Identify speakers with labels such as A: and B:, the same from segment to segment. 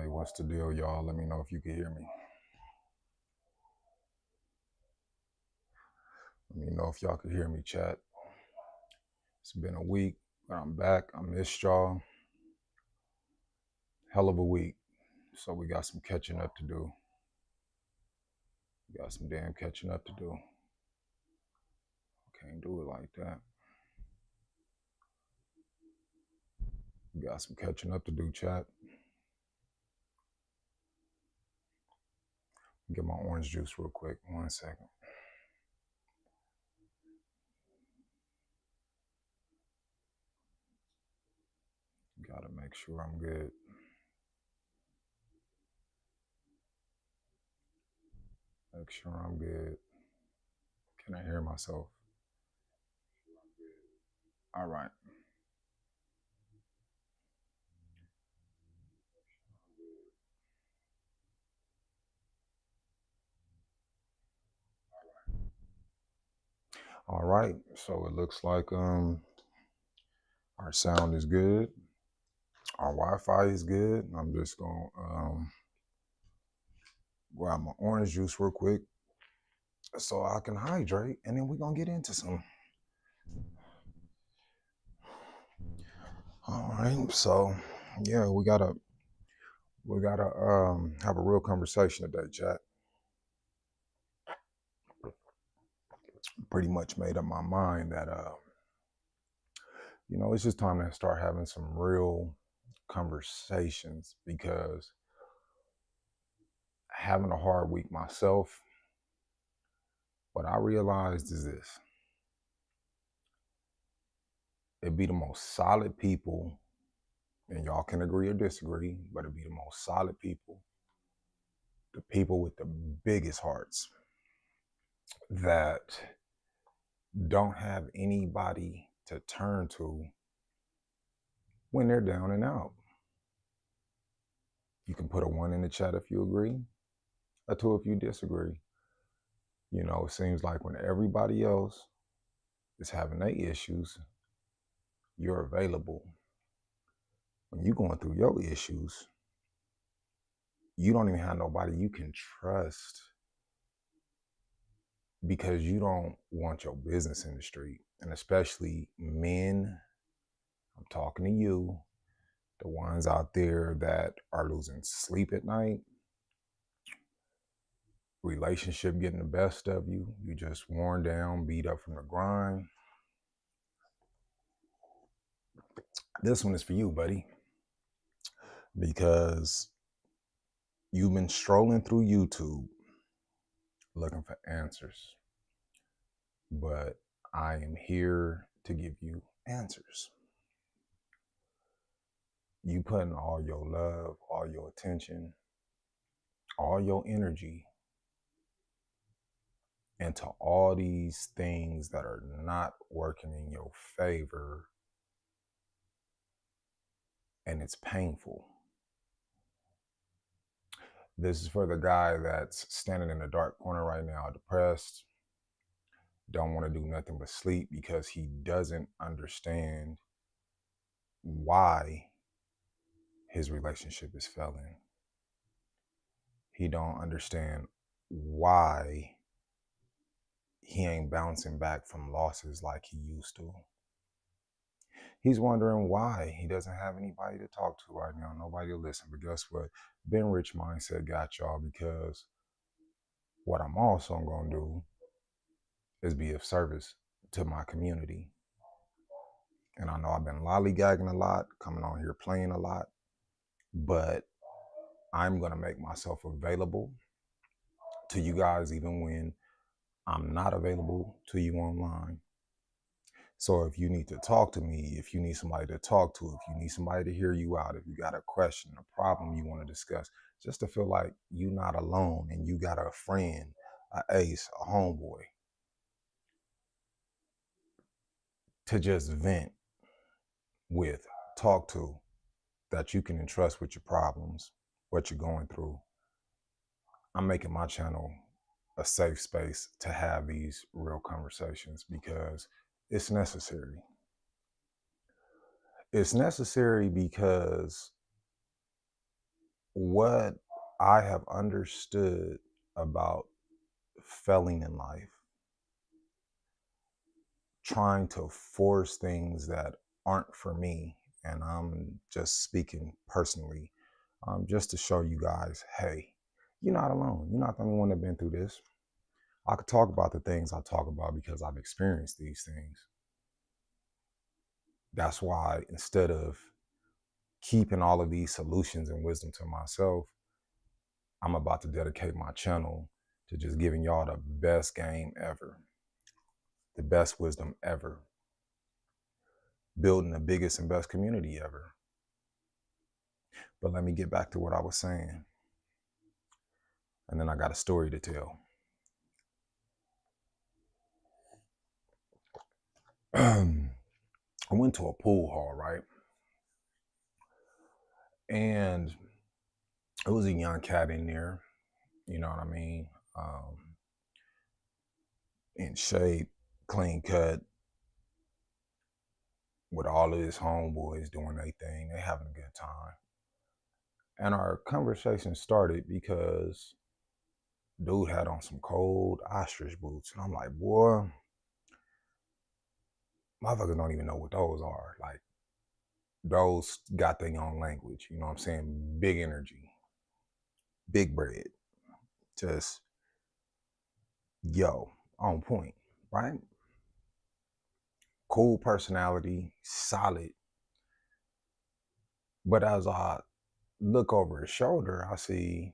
A: Hey, what's the deal, y'all? Let me know if you can hear me. Let me know if y'all can hear me, chat. It's been a week, but I'm back. I missed y'all. Hell of a week. So we got some catching up to do. We got some damn catching up to do. Can't do it like that. We got some catching up to do, chat. Get my orange juice real quick. 1 second. Gotta make sure I'm good. Make sure I'm good. Can I hear myself? All right. All right. So it looks like our sound is good. Our Wi-Fi is good. I'm just gonna grab my orange juice real quick so I can hydrate, and then we're gonna get into some. All right, so yeah, we gotta have a real conversation today, chat. Pretty much made up my mind that it's just time to start having some real conversations because having a hard week myself, what I realized is this: it'd be the most solid people, and y'all can agree or disagree, but it'd be the most solid people, the people with the biggest hearts that don't have anybody to turn to when they're down and out. You can put a 1 in the chat if you agree, a 2 if you disagree. It seems like when everybody else is having their issues, you're available. When you're going through your issues, you don't even have nobody you can trust because you don't want your business in the street. And especially men, I'm talking to you, the ones out there that are losing sleep at night, relationship getting the best of you, you just worn down, beat up from the grind. This one is for you, buddy, because you've been strolling through YouTube looking for answers, but I am here to give you answers. You putting all your love, all your attention, all your energy into all these things that are not working in your favor, and it's painful. This is for the guy that's standing in the dark corner right now, depressed, don't want to do nothing but sleep because he doesn't understand why his relationship is failing. He don't understand why he ain't bouncing back from losses like he used to. He's wondering why he doesn't have anybody to talk to right now, nobody to listen. But guess what? Benrich Mindset got y'all, because what I'm also going to do is be of service to my community. And I know I've been lollygagging a lot, coming on here playing a lot, but I'm going to make myself available to you guys even when I'm not available to you online. So if you need to talk to me, if you need somebody to talk to, if you need somebody to hear you out, if you got a question, a problem you want to discuss, just to feel like you're not alone and you got a friend, a ace, a homeboy to just vent with, talk to, that you can entrust with your problems, what you're going through. I'm making my channel a safe space to have these real conversations because it's necessary. It's necessary because what I have understood about failing in life, trying to force things that aren't for me, and I'm just speaking personally, just to show you guys, hey, you're not alone. You're not the only one that's been through this. I could talk about the things I talk about because I've experienced these things. That's why instead of keeping all of these solutions and wisdom to myself, I'm about to dedicate my channel to just giving y'all the best game ever, the best wisdom ever, building the biggest and best community ever. But let me get back to what I was saying. And then I got a story to tell. I went to a pool hall, right? And it was a young cat in there, you know what I mean? In shape, clean cut, with all of his homeboys doing their thing. They having a good time. And our conversation started because dude had on some cold ostrich boots. And I'm like, boy, motherfuckers don't even know what those are. Like, those got their own language. You know what I'm saying? Big energy, big bread. Just, yo, on point, right? Cool personality, solid. But as I look over his shoulder, I see,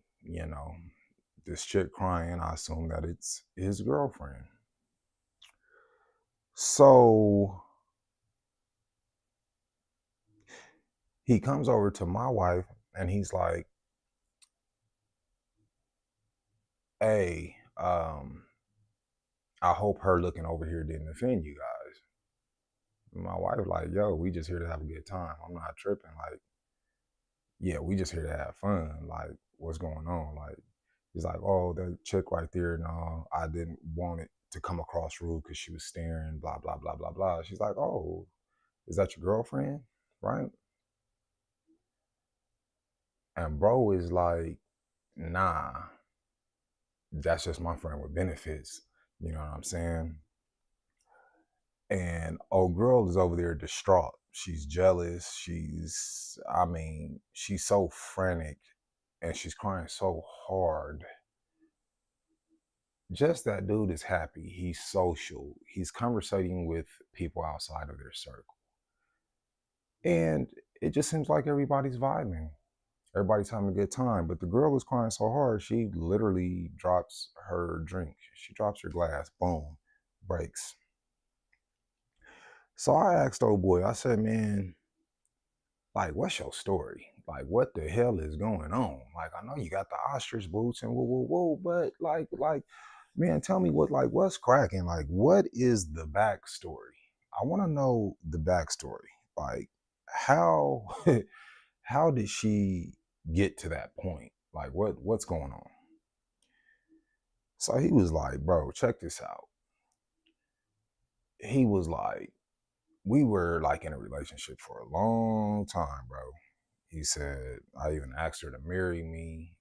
A: this chick crying. I assume that it's his girlfriend. So he comes over to my wife and he's like, hey, I hope her looking over here didn't offend you guys. And my wife like, yo, we just here to have a good time. I'm not tripping. Like, yeah, we just here to have fun. Like, what's going on? Like, he's like, oh, that chick right there. No, I didn't want it to come across rude because she was staring, blah, blah, blah, blah, blah. She's like, oh, is that your girlfriend? Right? And bro is like, nah, that's just my friend with benefits. You know what I'm saying? And old girl is over there distraught. She's jealous. She's so frantic and she's crying so hard. Just that dude is happy. He's social. He's conversating with people outside of their circle. And it just seems like everybody's vibing. Everybody's having a good time. But the girl is crying so hard, she literally drops her drink. She drops her glass. Boom. Breaks. So I asked old boy, I said, man, like, what's your story? Like, what the hell is going on? Like, I know you got the ostrich boots and whoa, whoa, whoa, but man, tell me what's cracking? Like, what is the backstory? I want to know the backstory. Like, how, how did she get to that point? Like, what's going on? So he was like, bro, check this out. He was like, we were like in a relationship for a long time, bro. He said, I even asked her to marry me.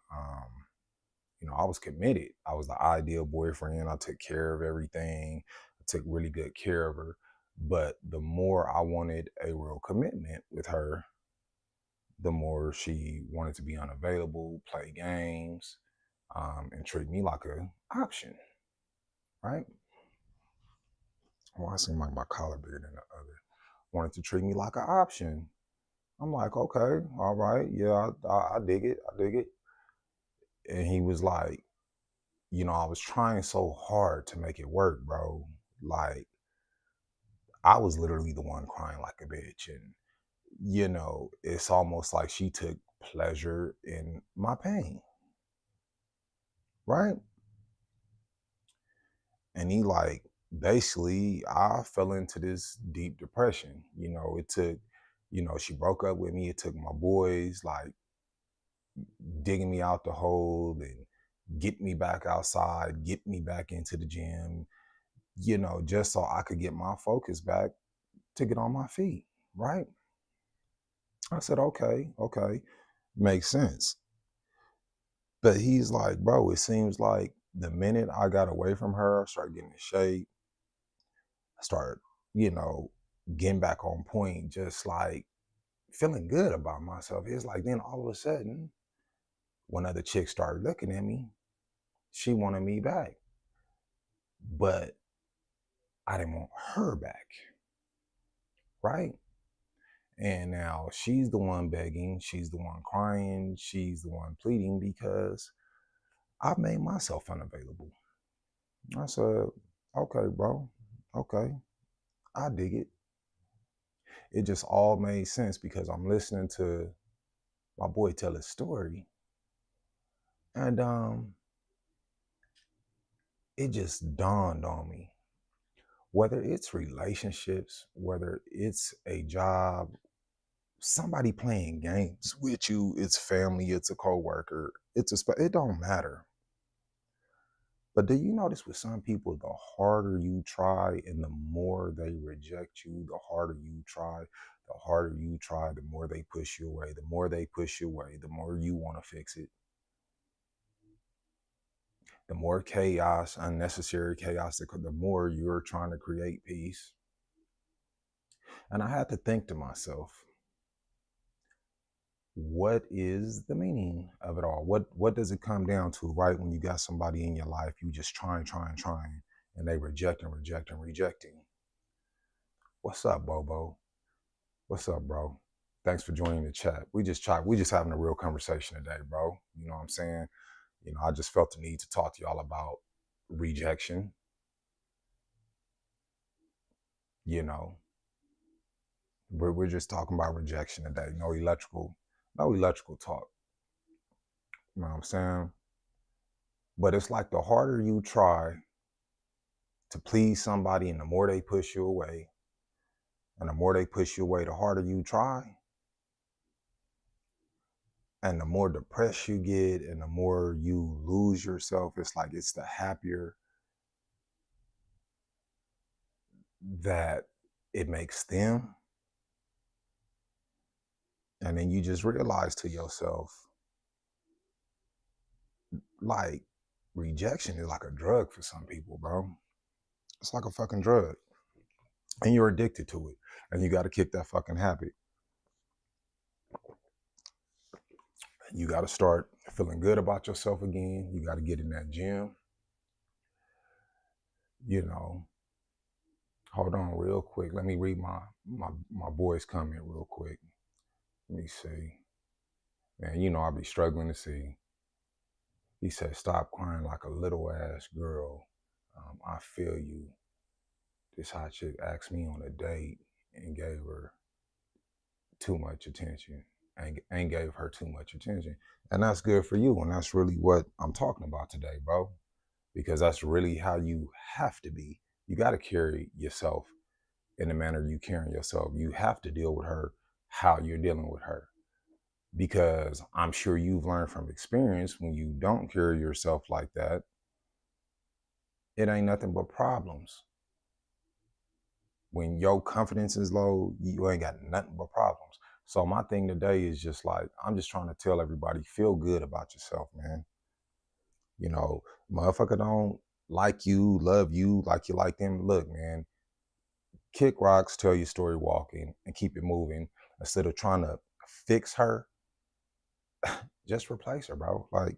A: I was committed. I was the ideal boyfriend. I took care of everything. I took really good care of her. But the more I wanted a real commitment with her, the more she wanted to be unavailable, play games, and treat me like a option, right? Well, I seem like my collar bigger than the other. Wanted to treat me like an option. I'm like, okay, all right, yeah, I dig it, I dig it. And he was like, I was trying so hard to make it work, bro. Like, I was literally the one crying like a bitch. And, it's almost like she took pleasure in my pain, right? And he, like, basically, I fell into this deep depression. It took, she broke up with me. It took my boys, like, digging me out the hole and get me back outside, get me back into the gym, just so I could get my focus back to get on my feet, right? I said, okay, makes sense. But he's like, bro, it seems like the minute I got away from her, I started getting in shape, I started, you know, getting back on point, just like feeling good about myself. It's like then all of a sudden, when other chicks started looking at me, she wanted me back. But I didn't want her back, right? And now she's the one begging, she's the one crying, she's the one pleading because I've made myself unavailable. I said, okay, bro, okay, I dig it. It just all made sense because I'm listening to my boy tell his story. And it just dawned on me, whether it's relationships, whether it's a job, somebody playing games with you, it's family, it's a coworker, it don't matter. But do you notice with some people, the harder you try and the more they reject you, the harder you try, the more they push you away, the more they push you away, the more you want to fix it, the more chaos, unnecessary chaos, the more you're trying to create peace. And I had to think to myself, what is the meaning of it all? What does it come down to, right? When you got somebody in your life, you just trying, and they rejecting. What's up, Bobo? What's up, bro? Thanks for joining the chat. We just having a real conversation today, bro. You know what I'm saying? You know, I just felt the need to talk to y'all about rejection. You know, we're just talking about rejection today. No electrical talk. You know what I'm saying? But it's like the harder you try to please somebody and the more they push you away, and the more they push you away, the harder you try, and the more depressed you get, and the more you lose yourself. It's like it's the happier that it makes them. And then you just realize to yourself, like, rejection is like a drug for some people, bro. It's like a fucking drug. And you're addicted to it. And you got to kick that fucking habit. You got to start feeling good about yourself again. You got to get in that gym. You know, hold on real quick. Let me read my boy's comment real quick. Let me see. Man, you know I'll be struggling to see. He said, stop crying like a little ass girl. I feel you. This hot chick asked me on a date and gave her too much attention. And gave her too much attention. And that's good for you. And that's really what I'm talking about today, bro. Because that's really how you have to be. You got to carry yourself in the manner you carry yourself. You have to deal with her how you're dealing with her. Because I'm sure you've learned from experience, when you don't carry yourself like that, it ain't nothing but problems. When your confidence is low, you ain't got nothing but problems. So my thing today is just like, I'm just trying to tell everybody, feel good about yourself, man. You know, motherfucker don't like you, love you like you like them. Look, man, kick rocks, tell your story walking, and keep it moving. Instead of trying to fix her, just replace her, bro. Like,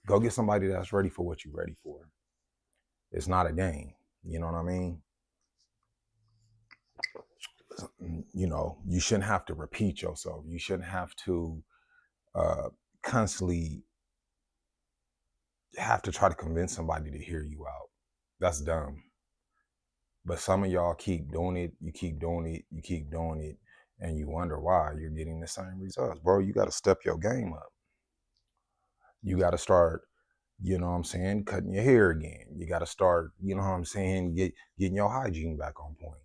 A: go get somebody that's ready for what you're ready for. It's not a game. You know what I mean? You know, you shouldn't have to repeat yourself. You shouldn't have to uh, constantly have to try to convince somebody to hear you out. That's dumb. But some of y'all keep doing it, you keep doing it, you keep doing it, and you wonder why you're getting the same results. Bro, you got to step your game up. You got to start, you know what I'm saying, cutting your hair again. You got to start, you know what I'm saying, getting your hygiene back on point.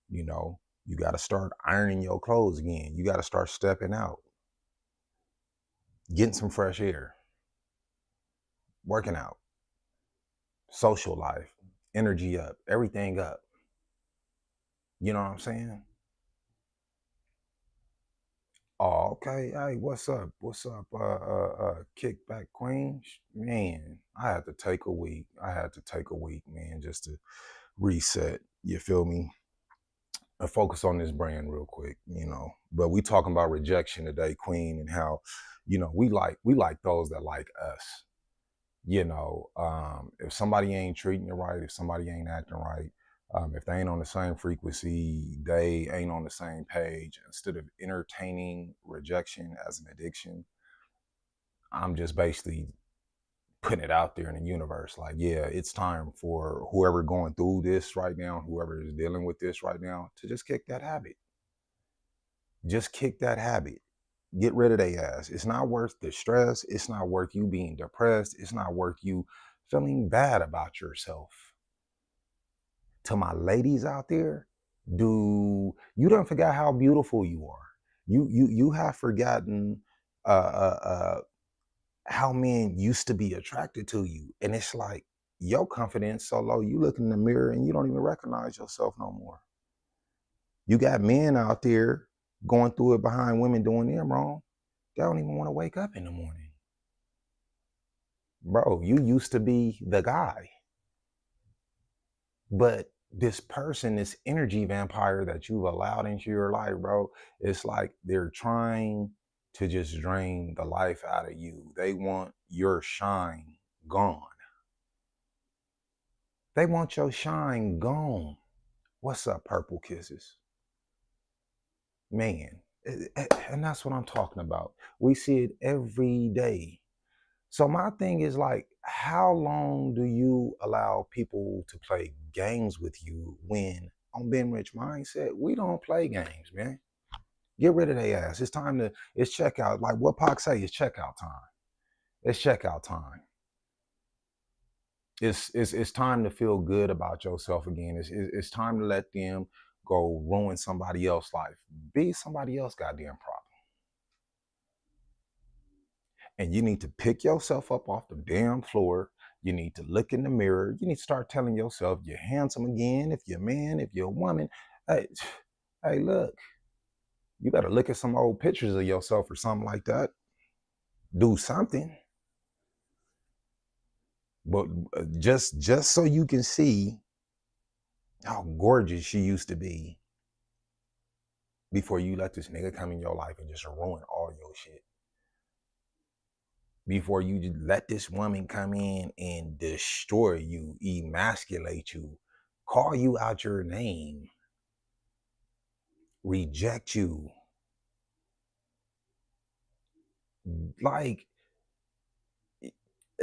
A: You know, you got to start ironing your clothes again. You got to start stepping out, getting some fresh air, working out, social life, energy up, everything up. You know what I'm saying? Oh, Okay, hey, what's up? What's up? Kickback Queen. Man, I had to take a week. I had to take a week, man, just to reset. You feel me? And focus on this brand real quick, you know. But we talking about rejection today, Queen, and how, we like those that like us. If somebody ain't treating you right, if somebody ain't acting right, if they ain't on the same frequency, they ain't on the same page. Instead of entertaining rejection as an addiction, I'm just basically putting it out there in the universe. Like, yeah, it's time for whoever going through this right now, whoever is dealing with this right now, to just kick that habit. Just kick that habit. Get rid of their ass. It's not worth the stress. It's not worth you being depressed. It's not worth you feeling bad about yourself. To my ladies out there, do you don't forget how beautiful you are. You have forgotten uh, uh, uh, how men used to be attracted to you, and it's like your confidence so low. You look in the mirror and you don't even recognize yourself no more. You got men out there going through it behind women doing them wrong. They don't even want to wake up in the morning. Bro, you used to be the guy. But this person, this energy vampire that you've allowed into your life, bro, it's like they're trying to just drain the life out of you. They want your shine gone. They want your shine gone. What's up, Purple Kisses? Man, and that's what I'm talking about. We see it every day. So my thing is like, how long do you allow people to play games with you when on Benrich Mindset, we don't play games, man. Get rid of their ass. It's checkout. Like what Pac say, it's checkout time. It's checkout time. It's time to feel good about yourself again. It's time to let them go ruin somebody else's life. Be somebody else goddamn problem. And you need to pick yourself up off the damn floor. You need to look in the mirror. You need to start telling yourself you're handsome again. If you're a man, if you're a woman, hey, hey, look, you better look at some old pictures of yourself or something like that. Do something, but just so you can see how gorgeous she used to be before you let this nigga come in your life and just ruin all your shit. Before you just let this woman come in and destroy you, emasculate you, call you out your name, reject you. Like,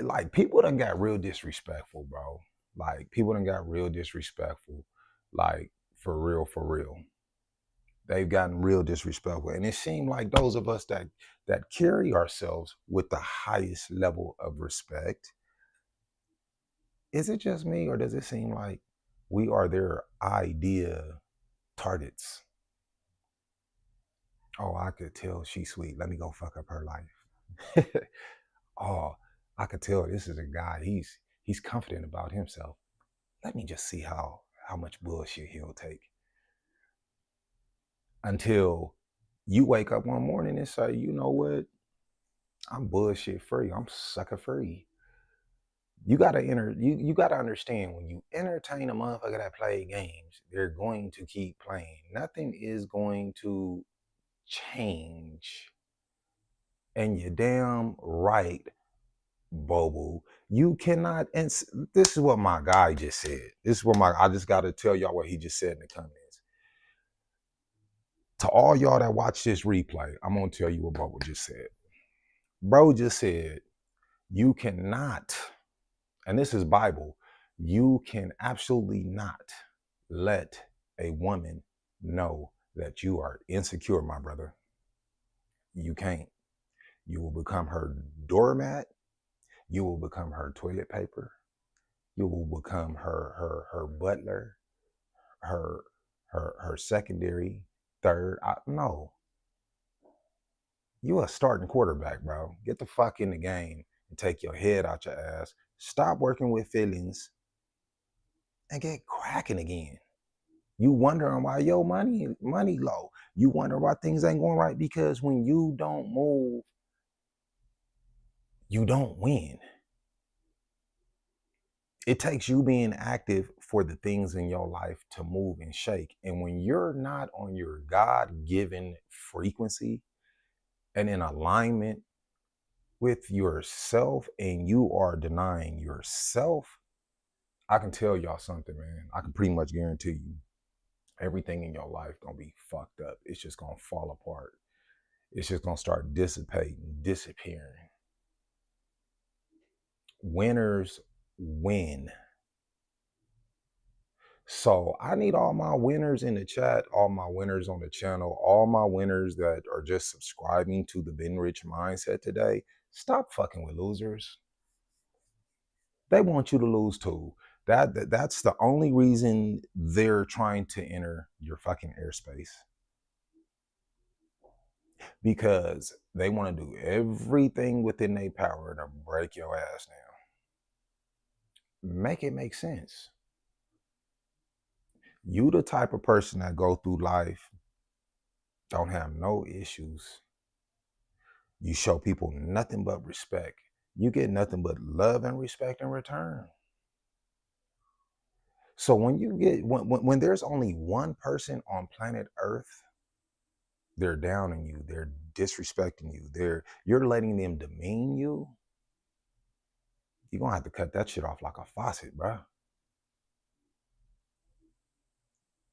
A: like people done got real disrespectful, bro. Like people done got real disrespectful. Like for real, for real. They've gotten real disrespectful. And it seemed like those of us that carry ourselves with the highest level of respect, is it just me or does it seem like we are their idea targets? Oh, I could tell she's sweet. Let me go fuck up her life. Oh, I could tell this is a guy. He's confident about himself. Let me just see how much bullshit he'll take. Until you wake up one morning and say, you know what? I'm bullshit free. I'm sucker free. You gotta understand when you entertain a motherfucker that play games, they're going to keep playing. Nothing is going to change. And you're damn right, Bobo. You cannot, and this is what my guy just said. This is what I just gotta tell y'all what he just said in the comments. To all y'all that watch this replay, I'm gonna tell you what Bobo just said. Bro just said, you cannot, and this is Bible, you can absolutely not let a woman know that you are insecure, my brother. You can't. You will become her doormat. You will become her toilet paper. You will become her butler, her her secondary, third. No, you a starting quarterback, bro. Get the fuck in the game and take your head out your ass. Stop working with feelings and get cracking again. You wondering why your money low. You wonder why things ain't going right, because when you don't move, you don't win. It takes you being active for the things in your life to move and shake. And when you're not on your God-given frequency and in alignment with yourself, and you are denying yourself, I can tell y'all something, man. I can pretty much guarantee you everything in your life gonna be fucked up. It's just gonna fall apart. It's just gonna start dissipating, disappearing. Winners win. So I need all my winners in the chat, all my winners on the channel, all my winners that are just subscribing to the Benrich Mindset today. Stop fucking with losers. They want you to lose too. That's the only reason they're trying to enter your fucking airspace, because they want to do everything within their power to break your ass down. Make it make sense. You the type of person that go through life, don't have no issues. You show people nothing but respect. You get nothing but love and respect in return. So when you get when there's only one person on planet Earth, they're downing you, they're disrespecting you, you're letting them demean you, you're gonna have to cut that shit off like a faucet, bro.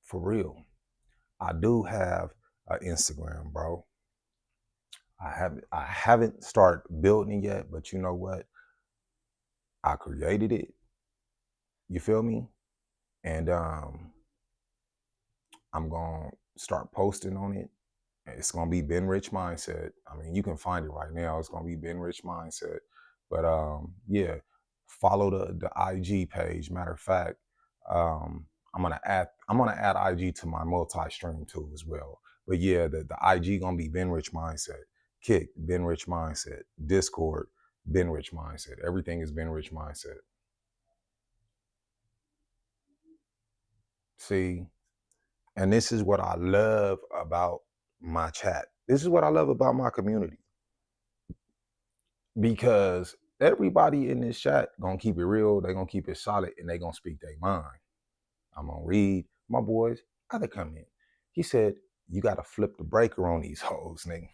A: For real. I do have an Instagram, bro. I haven't started building it yet, but you know what? I created it. You feel me? And I'm gonna start posting on it. It's gonna be Benrich Mindset. I mean, you can find it right now. It's gonna be Benrich Mindset. But yeah, follow the IG page. Matter of fact, I'm gonna add IG to my multi-stream too as well. But yeah, the IG gonna be Benrich Mindset. Kick, Benrich Mindset. Discord, Benrich Mindset. Everything is Benrich Mindset. See, and this is what I love about my chat. This is what I love about my community, because everybody in this chat gonna keep it real, they gonna keep it solid, and they gonna speak their mind. I'm gonna read my boy's other comment. He said, you gotta flip the breaker on these hoes, nigga.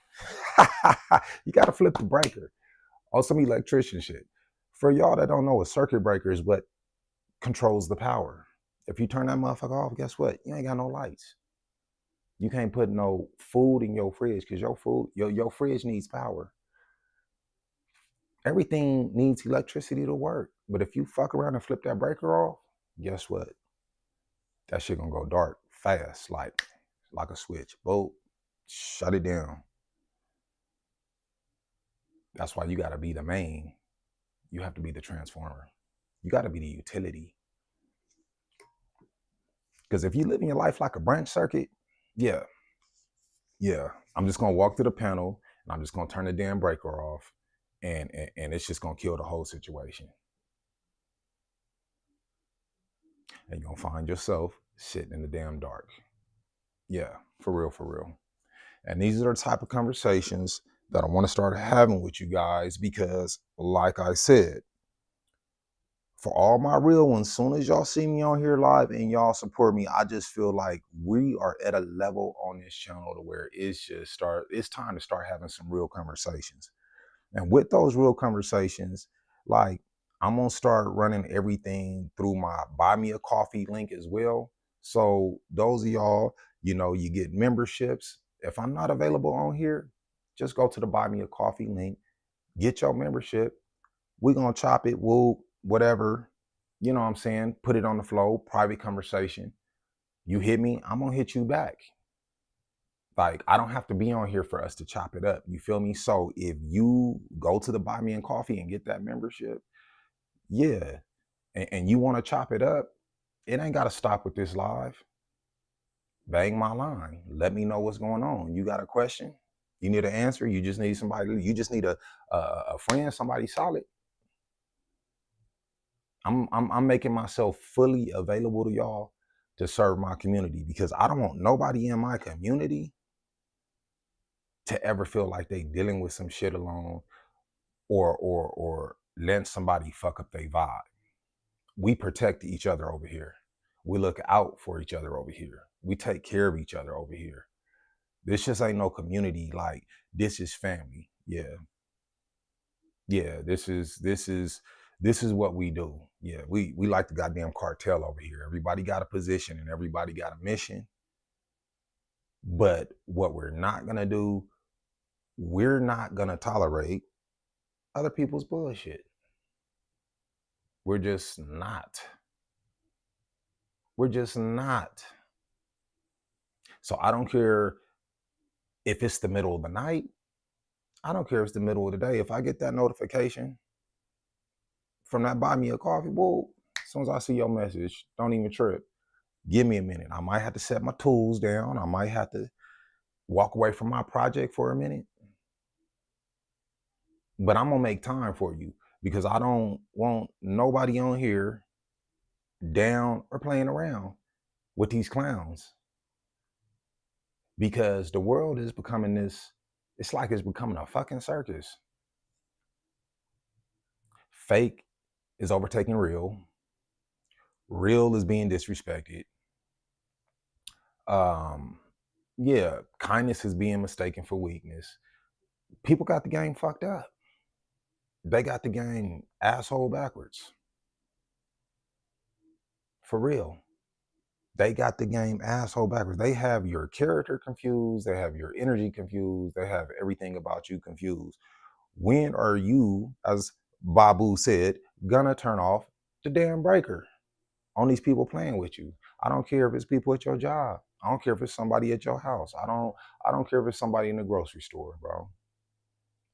A: You gotta flip the breaker on some electrician shit. For y'all that don't know, a circuit breaker is what controls the power. If you turn that motherfucker off, guess what? You ain't got no lights. You can't put no food in your fridge, because your fridge needs power. Everything needs electricity to work. But if you fuck around and flip that breaker off, guess what? That shit gonna go dark fast, like a switch. Boom, shut it down. That's why you gotta be the main. You have to be the transformer. You gotta be the utility. Because if you live in your life like a branch circuit, yeah, I'm just gonna walk to the panel and I'm just gonna turn the damn breaker off, and it's just gonna kill the whole situation. And you're gonna find yourself sitting in the damn dark. Yeah, for real, for real. And these are the type of conversations that I want to start having with you guys, because like I said, for all my real ones, soon as y'all see me on here live and y'all support me, I just feel like we are at a level on this channel to where it's time to start having some real conversations. And with those real conversations, like, I'm gonna start running everything through my Buy Me a Coffee link as well. So those of y'all, you get memberships. If I'm not available on here, just go to the Buy Me a Coffee link, get your membership. We're gonna chop it, woo, whatever. You know what I'm saying? Put it on the flow, private conversation. You hit me, I'm gonna hit you back. Like, I don't have to be on here for us to chop it up. You feel me? So if you go to the Buy Me a Coffee and get that membership, yeah, and you want to chop it up, it ain't got to stop with this live. Bang my line. Let me know what's going on. You got a question? You need an answer? You just need somebody. You just need a friend, somebody solid. I'm making myself fully available to y'all to serve my community, because I don't want nobody in my community to ever feel like they dealing with some shit alone, or letting somebody fuck up their vibe. We protect each other over here. We look out for each other over here. We take care of each other over here. This just ain't no community. Like, this is family. Yeah. Yeah. This is what we do. Yeah. We like the goddamn cartel over here. Everybody got a position and everybody got a mission. But what we're not gonna do, we're not gonna tolerate other people's bullshit. We're just not. We're just not. So I don't care if it's the middle of the night. I don't care if it's the middle of the day. If I get that notification from that buy me a coffee, well, as soon as I see your message, don't even trip. Give me a minute. I might have to set my tools down. I might have to walk away from my project for a minute. But I'm gonna make time for you because I don't want nobody on here down or playing around with these clowns. Because the world is becoming this, it's like it's becoming a fucking circus. Fake is overtaking real. Real is being disrespected. Yeah, kindness is being mistaken for weakness. People got the game fucked up. They got the game asshole backwards. For real. They got the game asshole backwards. They have your character confused. They have your energy confused. They have everything about you confused. When are you, as Babu said, gonna turn off the damn breaker on these people playing with you? I don't care if it's people at your job. I don't care if it's somebody at your house. I don't care if it's somebody in the grocery store, bro.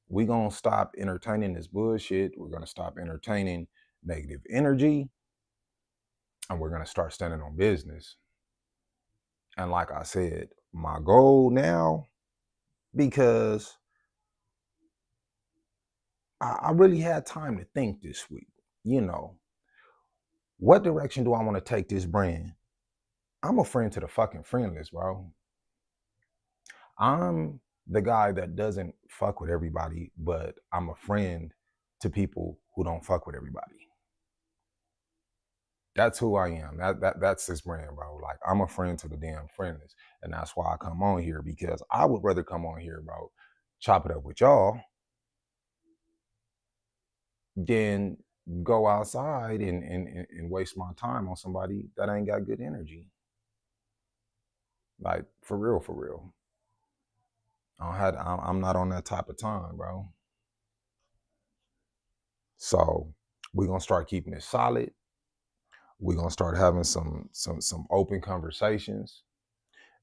A: We gonna stop entertaining this bullshit. We're gonna stop entertaining negative energy, and we're gonna start standing on business. And like I said, my goal now, because I really had time to think this week, you know, what direction do I want to take this brand? I'm a friend to the fucking friendless, bro. I'm the guy that doesn't fuck with everybody, but I'm a friend to people who don't fuck with everybody. That's who I am. That's this brand, bro. Like, I'm a friend to the damn friendless. And that's why I come on here, because I would rather come on here, bro, chop it up with y'all than go outside and waste my time on somebody that ain't got good energy. Like, for real, for real. I'm not on that type of time, bro. So we're gonna start keeping it solid. We're gonna start having some open conversations,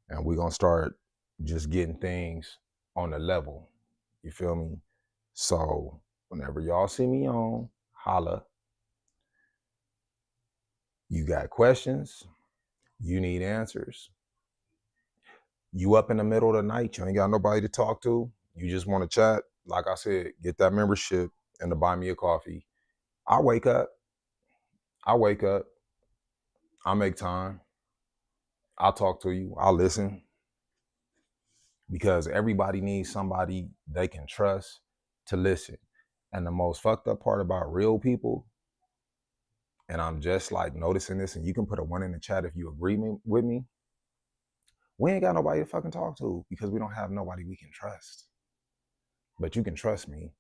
A: and we're gonna start just getting things on the level. You feel me? So whenever y'all see me on, holla. You got questions, you need answers. You up in the middle of the night, you ain't got nobody to talk to, you just want to chat. Like I said, get that membership and to buy me a coffee. I wake up, I wake up, I make time, I'll talk to you, I'll listen, because everybody needs somebody they can trust to listen. And the most fucked up part about real people, and I'm just like noticing this, and you can put a 1 in the chat if you agree with me, we ain't got nobody to fucking talk to because we don't have nobody we can trust. But you can trust me,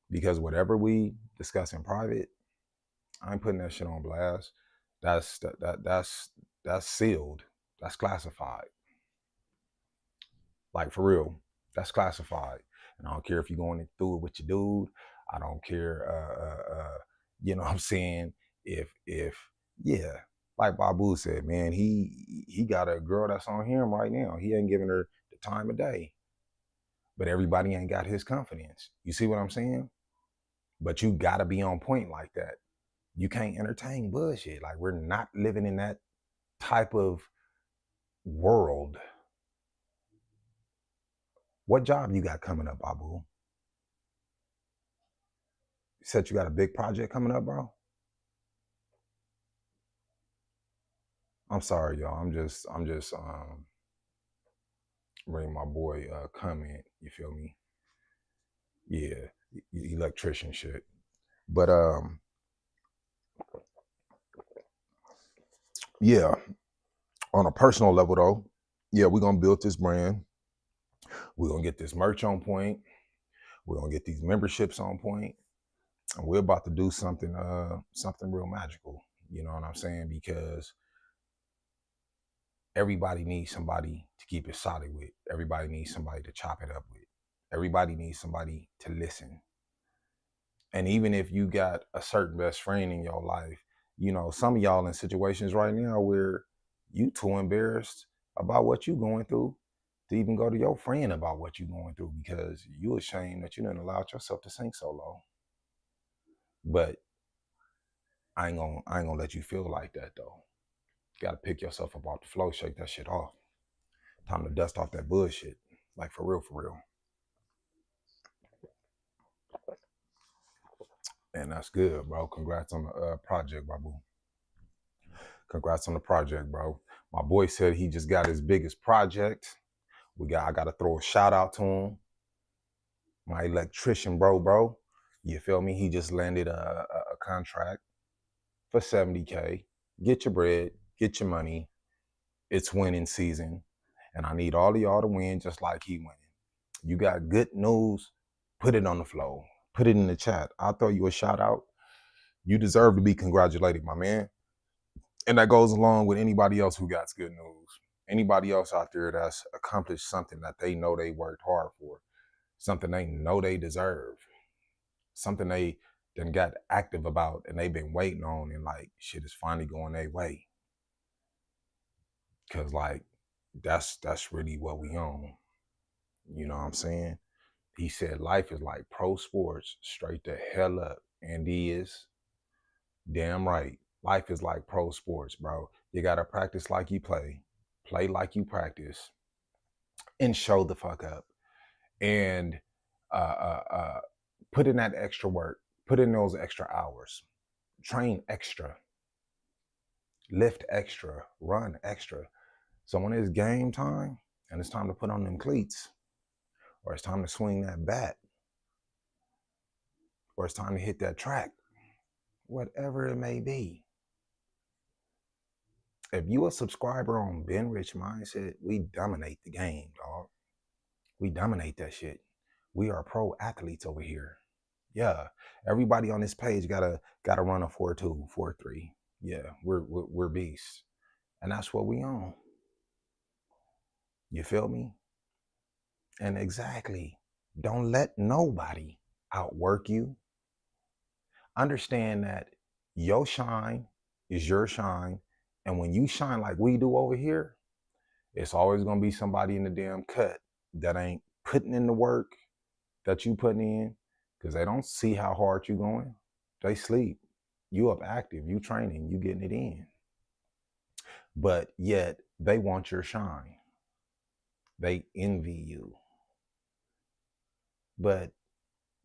A: because whatever we discuss in private, I ain't putting that shit on blast. That's sealed. That's classified. Like, for real, that's classified. And I don't care if you're going through it with your dude. I don't care. You know what I'm saying? If yeah, like Babu said, man, he got a girl that's on him right now. He ain't giving her the time of day. But everybody ain't got his confidence. You see what I'm saying? But you gotta be on point like that. You can't entertain bullshit. Like, we're not living in that type of world. What job you got coming up, Babu? You said you got a big project coming up, bro? I'm sorry, y'all. I'm just bring my boy comment. You feel me? Yeah, electrician shit. But yeah, on a personal level though, yeah, we're gonna build this brand. We're gonna get this merch on point. We're gonna get these memberships on point, and we're about to do something real magical. You know what I'm saying? Because everybody needs somebody to keep it solid with. Everybody needs somebody to chop it up with. Everybody needs somebody to listen. And even if you got a certain best friend in your life, you know, some of y'all in situations right now where you too embarrassed about what you going through to even go to your friend about what you going through because you ashamed that you didn't allow yourself to sink so low. But I ain't gonna let you feel like that though. You gotta pick yourself up off the floor, shake that shit off. Time to dust off that bullshit. Like for real, for real. And that's good, bro. Congrats on the project, Babu. Congrats on the project, bro. My boy said he just got his biggest project. I gotta throw a shout out to him. My electrician, bro. You feel me? He just landed a contract for 70K. Get your bread, get your money. It's winning season. And I need all of y'all to win just like he winning. You got good news, put it on the floor. Put it in the chat. I'll throw you a shout out. You deserve to be congratulated, my man. And that goes along with anybody else who got good news. Anybody else out there that's accomplished something that they know they worked hard for, something they know they deserve, something they then got active about and they've been waiting on and like shit is finally going their way. Cause like that's really what we own. You know what I'm saying? He said life is like pro sports, straight the hell up. And he is damn right. Life is like pro sports, bro. You gotta practice like you play like you practice, and show the fuck up. And uh, uh, uh, put in that extra work, put in those extra hours, train extra, lift extra, run extra. So when it's game time and it's time to put on them cleats, or it's time to swing that bat, or it's time to hit that track, whatever it may be. If you a subscriber on Benrich Mindset, we dominate the game, dog. We dominate that shit. We are pro athletes over here. Yeah, everybody on this page gotta run a 4.2, 4.3. Yeah, we're beasts, and that's what we own. You feel me? And exactly, don't let nobody outwork you. Understand that your shine is your shine, and when you shine like we do over here, it's always gonna be somebody in the damn cut that ain't putting in the work that you putting in, because they don't see how hard you going. They sleep. You up active, you training, you getting it in. But yet they want your shine. They envy you. But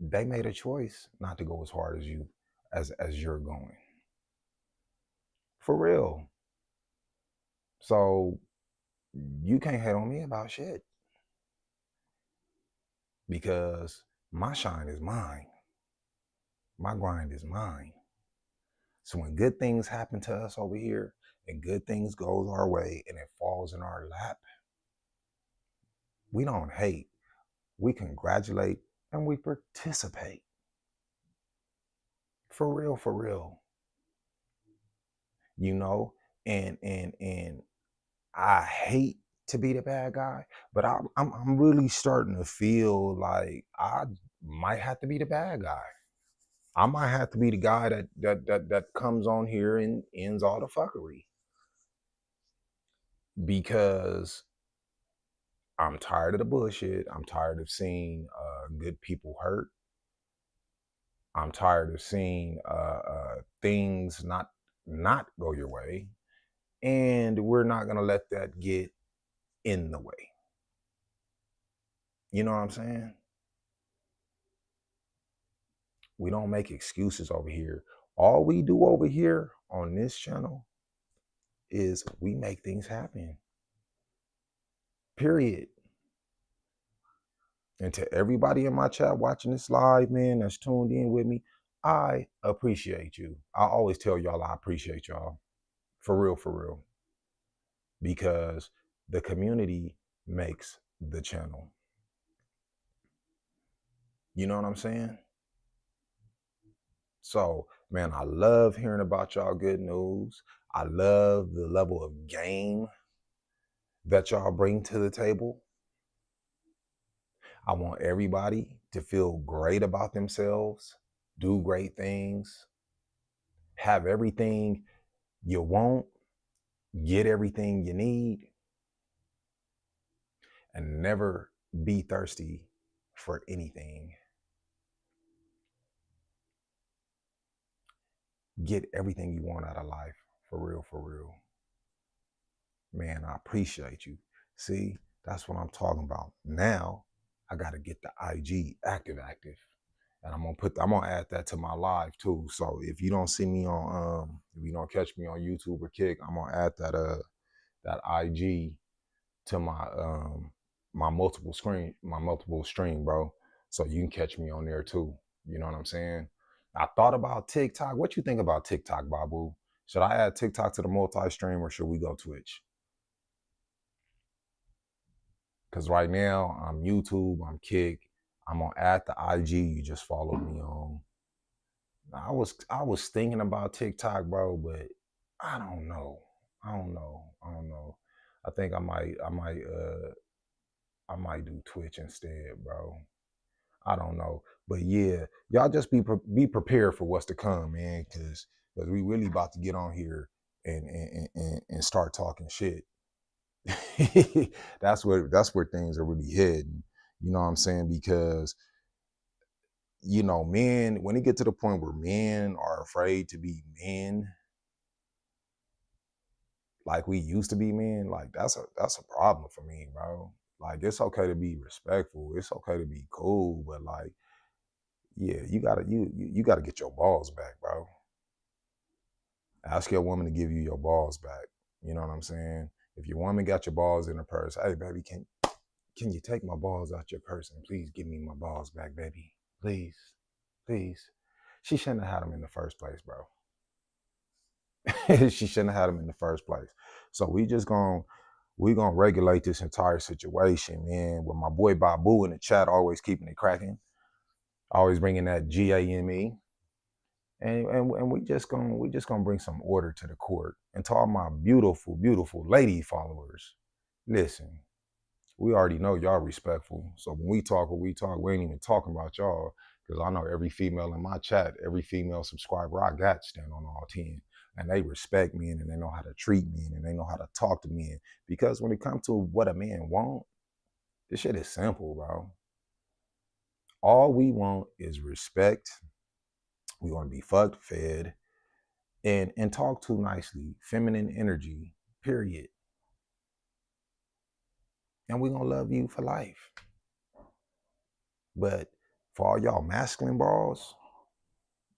A: they made a choice not to go as hard as you as you're going. For real. So you can't hate on me about shit. Because my shine is mine. My grind is mine. So when good things happen to us over here and good things goes our way and it falls in our lap, we don't hate. We congratulate and we participate. For real, for real. You know, and I hate to be the bad guy, but I'm really starting to feel like I might have to be the bad guy. I might have to be the guy that comes on here and ends all the fuckery, because I'm tired of the bullshit. I'm tired of seeing good people hurt. I'm tired of seeing things not go your way, and we're not gonna let that get in the way. You know what I'm saying? We don't make excuses over here. All we do over here on this channel is we make things happen. Period. And to everybody in my chat watching this live, man, that's tuned in with me, I appreciate you. I always tell y'all I appreciate y'all. For real, for real. Because the community makes the channel. You know what I'm saying? So, man, I love hearing about y'all good news. I love the level of game that y'all bring to the table. I want everybody to feel great about themselves, do great things, have everything you want, get everything you need, and never be thirsty for anything. Get everything you want out of life, for real, for real. Man, I appreciate you. See, that's what I'm talking about. Now, I got to get the IG active. And I'm gonna add that to my live too. So if you don't see me on if you don't catch me on YouTube or Kick, I'm gonna add that IG to my multiple stream, bro. So you can catch me on there too. You know what I'm saying? I thought about TikTok. What you think about TikTok, Babu? Should I add TikTok to the multi-stream or should we go Twitch? Because right now I'm YouTube, I'm Kick, I'm on at the IG you just followed me on. I was thinking about TikTok, bro, but I don't know. I don't know. I think I might do Twitch instead, bro. I don't know. But yeah, y'all just be prepared for what's to come, man, cause we really about to get on here and start talking shit. that's where things are really heading. You know what I'm saying? Because men, when it get to the point where men are afraid to be men, like we used to be men, like that's a problem for me, bro. Like it's okay to be respectful, it's okay to be cool, but like, yeah, you gotta get your balls back, bro. Ask your woman to give you your balls back. You know what I'm saying? If your woman got your balls in her purse, hey baby, can you take my balls out your purse and please give me my balls back, baby? Please, please. She shouldn't have had them in the first place, bro. She shouldn't have had them in the first place. So we gonna regulate this entire situation, man. With my boy Babu in the chat, always keeping it cracking, always bringing that GAME, and we just gonna bring some order to the court. And to all my beautiful, beautiful lady followers, listen, we already know y'all respectful. So when we talk, we ain't even talking about y'all, because I know every female in my chat, every female subscriber I got stand on all 10. And they respect me and they know how to treat me and they know how to talk to me. Because when it comes to what a man want, this shit is simple, bro. All we want is respect. We want to be fucked, fed, and talk to nicely. Feminine energy, period. And we gonna love you for life. But for all y'all masculine bras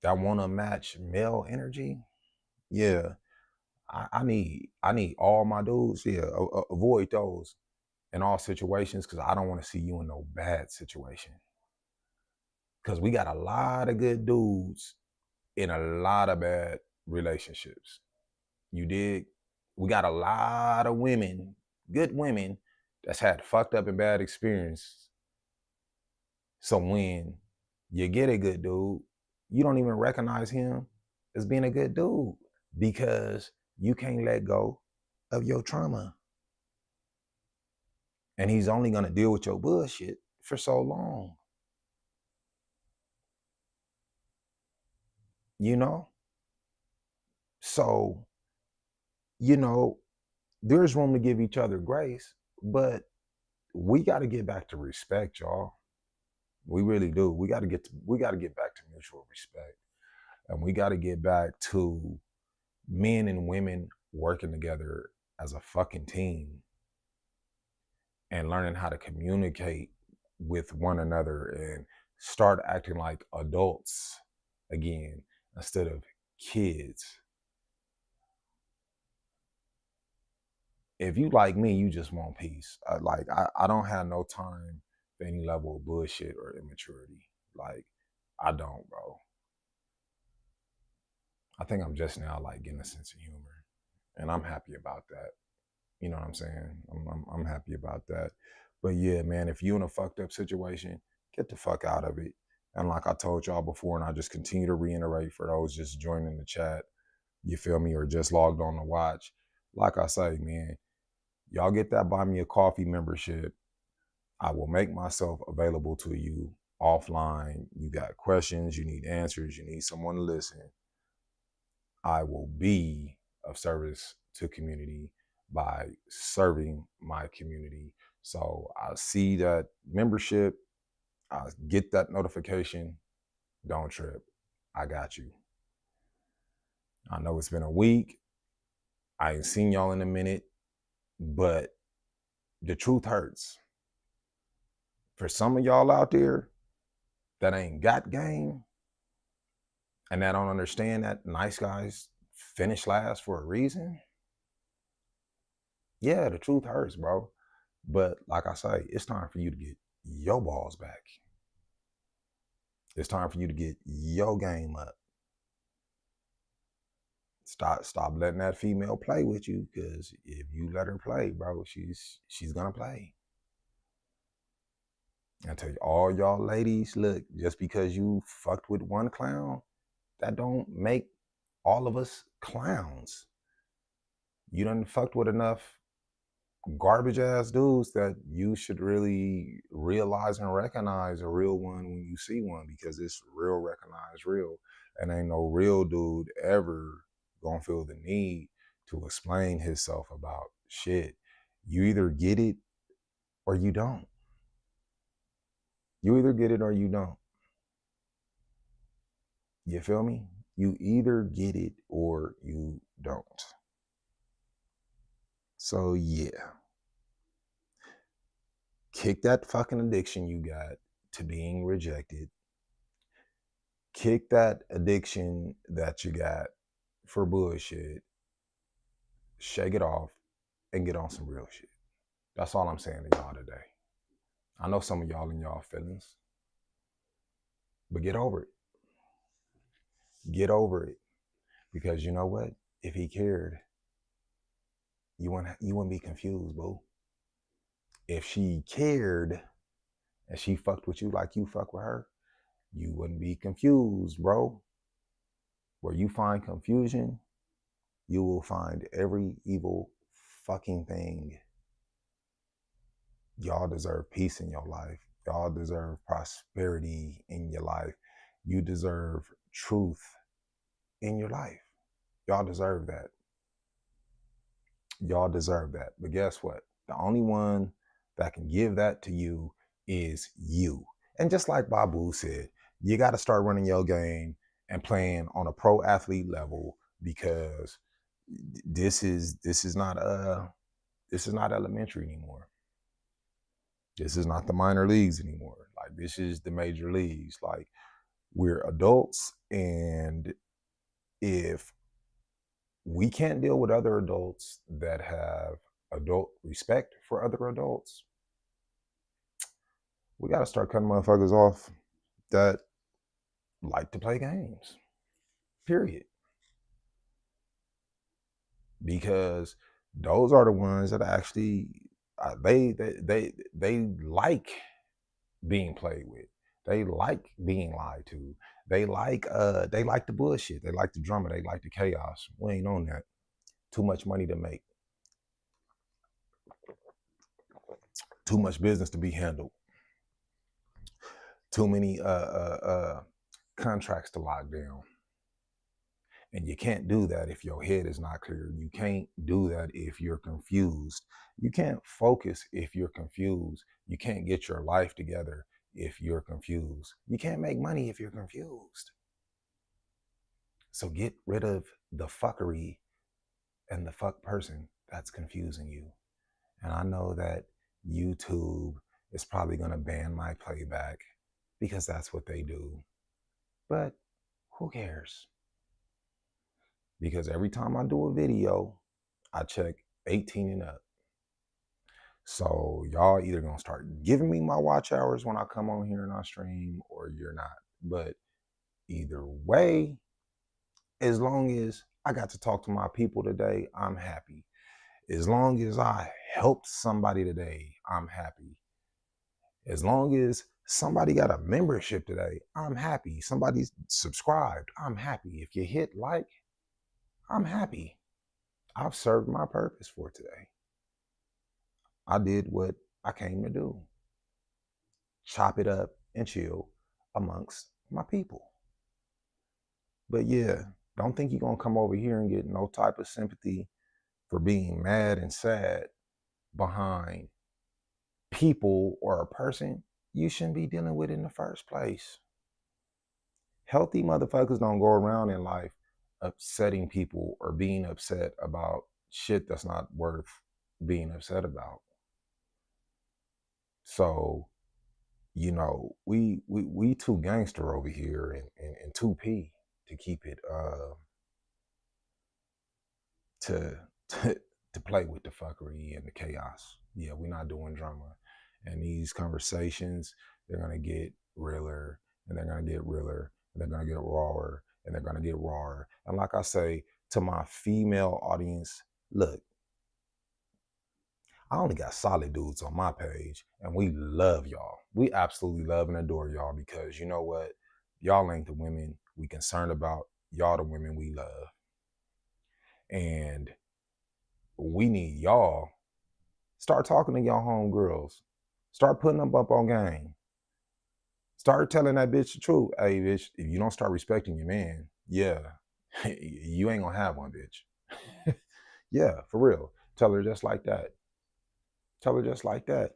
A: that wanna match male energy, yeah, I need all my dudes, yeah, avoid those in all situations, because I don't want to see you in no bad situation. Because we got a lot of good dudes in a lot of bad relationships. You dig? We got a lot of women, good women, that's had fucked up and bad experience. So when you get a good dude, you don't even recognize him as being a good dude because you can't let go of your trauma. And he's only gonna deal with your bullshit for so long. You know? So, you know, there's room to give each other grace, but we got to get back to respect, y'all. We really do. We got to get back to mutual respect. And we got to get back to men and women working together as a fucking team and learning how to communicate with one another and start acting like adults again instead of kids. If you like me, you just want peace. I don't have no time any level of bullshit or immaturity. Like, I don't, bro. I think I'm just now like getting a sense of humor, and I'm happy about that. You know what I'm saying? I'm happy about that. But yeah, man, if you in a fucked up situation, get the fuck out of it. And like I told y'all before, and I just continue to reiterate for those just joining the chat, you feel me, or just logged on to watch. Like I say, man, y'all get that Buy Me a Coffee membership. I will make myself available to you offline. You got questions, you need answers, you need someone to listen. I will be of service to community by serving my community. So I see that membership, I get that notification. Don't trip. I got you. I know it's been a week. I ain't seen y'all in a minute, but the truth hurts. For some of y'all out there that ain't got game and that don't understand that nice guys finish last for a reason, yeah, the truth hurts, bro. But like I say, it's time for you to get your balls back. It's time for you to get your game up. Stop letting that female play with you, because if you let her play, bro, she's gonna play. I tell you, all y'all ladies, look, just because you fucked with one clown, that don't make all of us clowns. You done fucked with enough garbage ass dudes that you should really realize and recognize a real one when you see one, because it's real, recognize real. And ain't no real dude ever gonna feel the need to explain himself about shit. You either get it or you don't. You either get it or you don't. You feel me? You either get it or you don't. So yeah, kick that fucking addiction you got to being rejected. Kick that addiction that you got for bullshit. Shake it off and get on some real shit. That's all I'm saying to y'all today. I know some of y'all in y'all feelings, but get over it. Get over it. Because you know what? If he cared, you wouldn't be confused, boo. If she cared and she fucked with you like you fuck with her, you wouldn't be confused, bro. Where you find confusion, you will find every evil fucking thing. Y'all deserve peace in your life. Y'all deserve prosperity in your life. You deserve truth in your life. Y'all deserve that. Y'all deserve that. But guess what? The only one that can give that to you is you. And just like Babu said, you got to start running your game and playing on a pro athlete level, because this is not elementary anymore. This is not the minor leagues anymore. Like, this is the major leagues. Like, we're adults, and if we can't deal with other adults that have adult respect for other adults, we got to start cutting motherfuckers off that like to play games. Period. Because those are the ones that actually they like being played with. They like being lied to. They like the bullshit. They like the drama. They like the chaos. We ain't on that. Too much money to make. Too much business to be handled. Too many contracts to lock down. And you can't do that if your head is not clear. You can't do that if you're confused. You can't focus if you're confused. You can't get your life together if you're confused. You can't make money if you're confused. So get rid of the fuckery and the fuck person that's confusing you. And I know that YouTube is probably going to ban my playback, because that's what they do. But who cares? Because every time I do a video, I check 18 and up. So y'all either gonna start giving me my watch hours when I come on here and I stream, or you're not. But either way, as long as I got to talk to my people today, I'm happy. As long as I helped somebody today, I'm happy. As long as somebody got a membership today, I'm happy. Somebody's subscribed, I'm happy. If you hit like, I'm happy. I've served my purpose for today. I did what I came to do. Chop it up and chill amongst my people. But yeah, don't think you're going to come over here and get no type of sympathy for being mad and sad behind people or a person you shouldn't be dealing with in the first place. Healthy motherfuckers don't go around in life upsetting people or being upset about shit that's not worth being upset about. So, you know, we too gangster over here and 2P to keep it to to play with the fuckery and the chaos. Yeah, we're not doing drama. And these conversations, they're gonna get realer and they're gonna get realer and they're gonna get rawer and they're gonna get rawer. And like I say to my female audience, look, I only got solid dudes on my page and we love y'all. We absolutely love and adore y'all because you know what? Y'all ain't the women we concerned about. Y'all the women we love. And we need y'all. Start talking to y'all homegirls. Start putting them up on game. Start telling that bitch the truth. Hey, bitch, if you don't start respecting your man, yeah, you ain't gonna have one, bitch. Yeah, for real. Tell her just like that. Tell her just like that.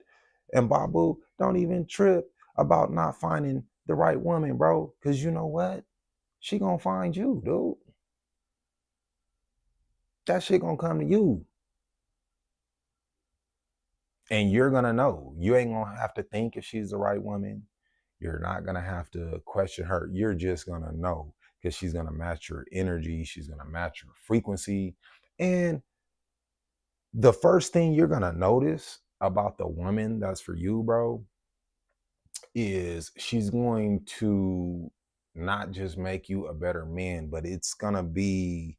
A: And Babu, don't even trip about not finding the right woman, bro. Because you know what? She gonna find you, dude. That shit gonna come to you. And you're gonna know. You ain't gonna have to think if she's the right woman. You're not gonna have to question her. You're just gonna know because she's gonna match your energy. She's gonna match your frequency. And the first thing you're gonna notice about the woman that's for you, bro, is she's going to not just make you a better man, but it's gonna be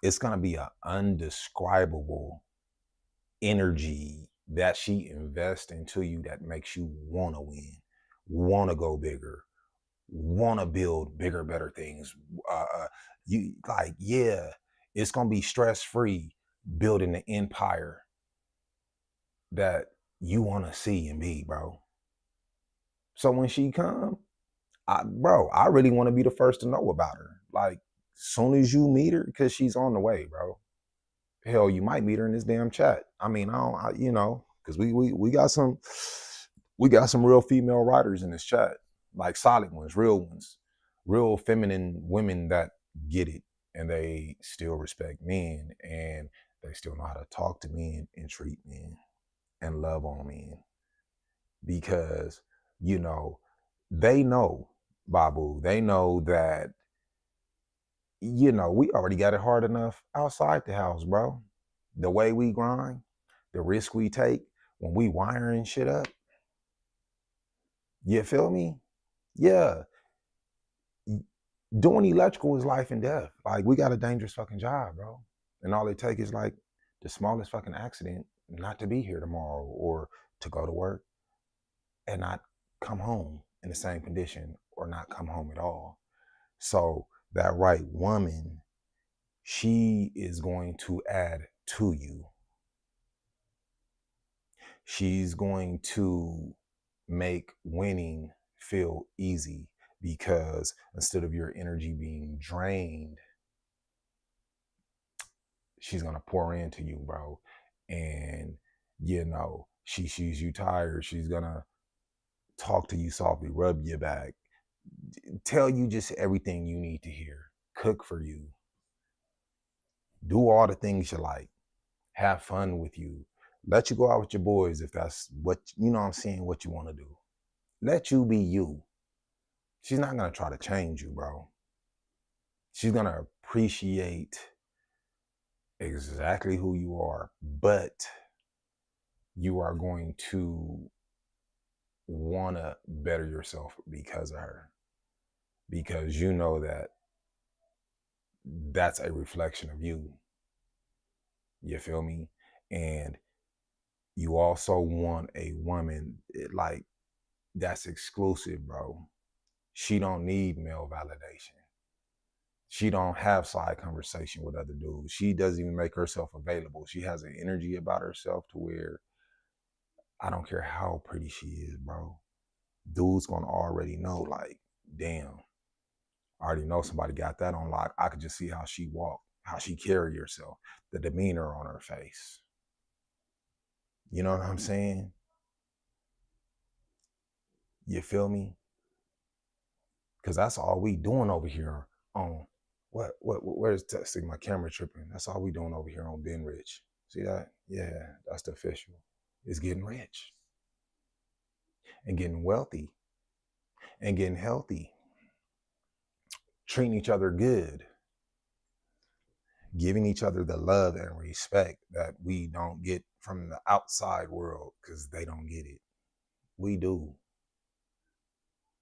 A: an undescribable energy that she invests into you that makes you want to win, want to go bigger, want to build bigger, better things. You like, yeah, it's gonna be stress free building the empire that you want to see and be, bro. So when she come, I really want to be the first to know about her. Like, soon as you meet her, because she's on the way, bro. Hell, you might meet her in this damn chat. I mean, you know, because we got some real female writers in this chat, like solid ones, real feminine women that get it and they still respect men and they still know how to talk to men and treat men and love on men because you know they know, Babu, they know that you know we already got it hard enough outside the house, bro. The way we grind, the risk we take when we wiring shit up, you feel me? Yeah, doing electrical is life and death. Like, we got a dangerous fucking job, bro. And all it takes is like the smallest fucking accident not to be here tomorrow or to go to work and not come home in the same condition or not come home at all. So that right woman, she is going to add to you. She's going to make winning feel easy because instead of your energy being drained, she's gonna pour into you, bro. And you know, she sees you tired, she's gonna talk to you softly, rub your back, tell you just everything you need to hear, cook for you, do all the things you like, have fun with you, let you go out with your boys if that's what you know what I'm saying, what you want to do. Let you be you. She's not gonna try to change you, bro. She's gonna appreciate exactly who you are, but you are going to want to better yourself because of her, because you know that that's a reflection of you. You feel me? And you also want a woman like that's exclusive, bro. She don't need male validation. She don't have side conversation with other dudes. She doesn't even make herself available. She has an energy about herself to where I don't care how pretty she is, bro. Dude's gonna already know, like, damn, I already know somebody got that on lock. I could just see how she walk, how she carry herself, the demeanor on her face. You know what I'm saying? You feel me? Because that's all we doing over here on where's see my camera tripping? That's all we doing over here on Benrich. See that? Yeah, that's the official. It's getting rich and getting wealthy and getting healthy, treating each other good, giving each other the love and respect that we don't get from the outside world because they don't get it. We do.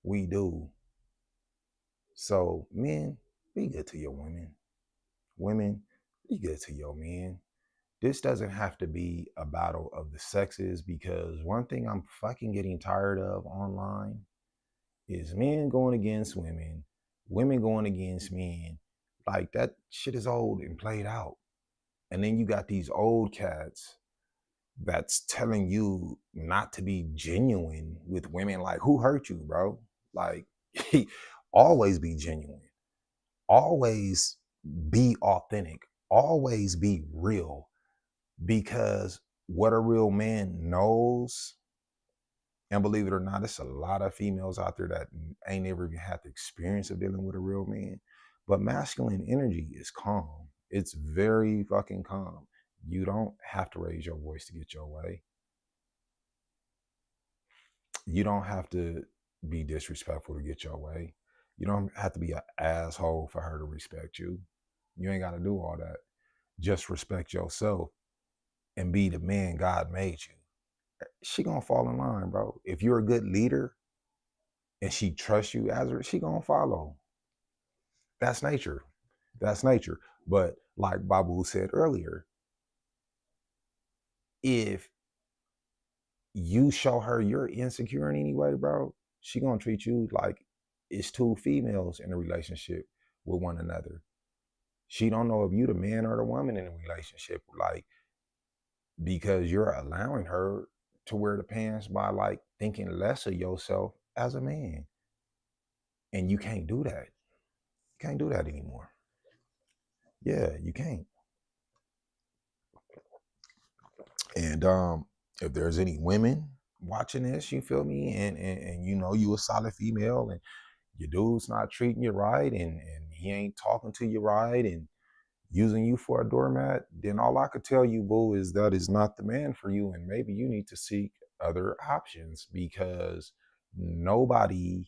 A: We do. So men, be good to your women. Women, be good to your men. This doesn't have to be a battle of the sexes, because one thing I'm fucking getting tired of online is men going against women, women going against men. Like, that shit is old and played out. And then you got these old cats that's telling you not to be genuine with women. Like, who hurt you, bro? Like, always be genuine. Always be authentic. Always be real. Because what a real man knows, and believe it or not, it's a lot of females out there that ain't ever even had the experience of dealing with a real man. But masculine energy is calm. It's very fucking calm. You don't have to raise your voice to get your way. You don't have to be disrespectful to get your way. You don't have to be an asshole for her to respect you. You ain't got to do all that. Just respect yourself and be the man God made you. She gonna fall in line, bro. If you're a good leader and she trusts you as her, she gonna follow. That's nature. That's nature. But like Babu said earlier, if you show her you're insecure in any way, bro, she gonna treat you like it's two females in a relationship with one another. She don't know if you the man or the woman in a relationship, like, because you're allowing her to wear the pants by like thinking less of yourself as a man. And you can't do that. You can't do that anymore. Yeah, you can't. And if there's any women watching this, you feel me, and you know you a solid female and your dude's not treating you right, and he ain't talking to you right and using you for a doormat, then all I could tell you, boo, is that is not the man for you, and maybe you need to seek other options, because nobody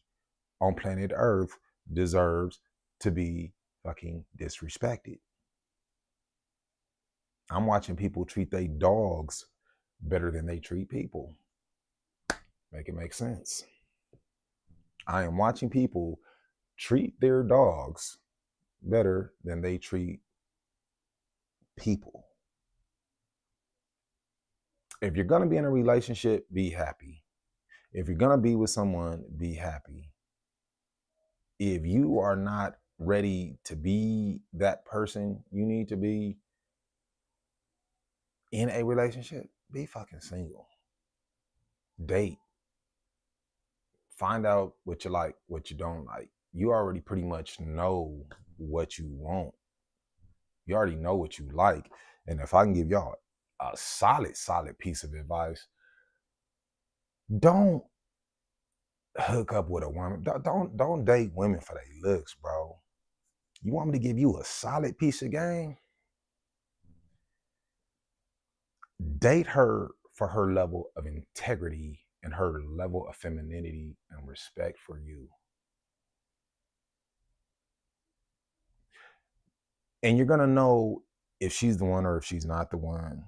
A: on planet Earth deserves to be fucking disrespected. I'm watching people treat their dogs better than they treat people. Make it make sense. I am watching people treat their dogs better than they treat people. If you're going to be in a relationship, be happy. If you're going to be with someone, be happy. If you are not ready to be that person you need to be in a relationship, be fucking single. Date. Find out what you like, what you don't like. You already pretty much know what you want. You already know what you like. And if I can give y'all a solid piece of advice, don't hook up with a woman. Don't date women for their looks, bro. You want me to give you a solid piece of game? Date her for her level of integrity and her level of femininity and respect for you. And you're gonna know if she's the one or if she's not the one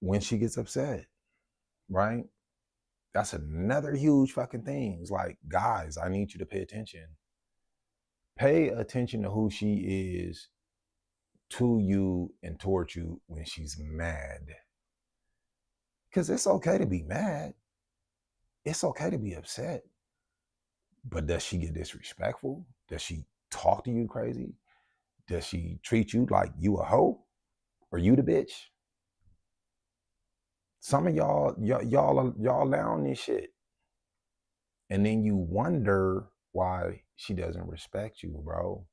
A: when she gets upset, right? That's another huge fucking thing. It's like, guys, I need you to pay attention. Pay attention to who she is to you and towards you when she's mad. Because it's okay to be mad. It's okay to be upset. But does she get disrespectful? Does she talk to you crazy? Does she treat you like you a hoe? Or you the bitch? Some of y'all down this shit. And then you wonder why she doesn't respect you, bro.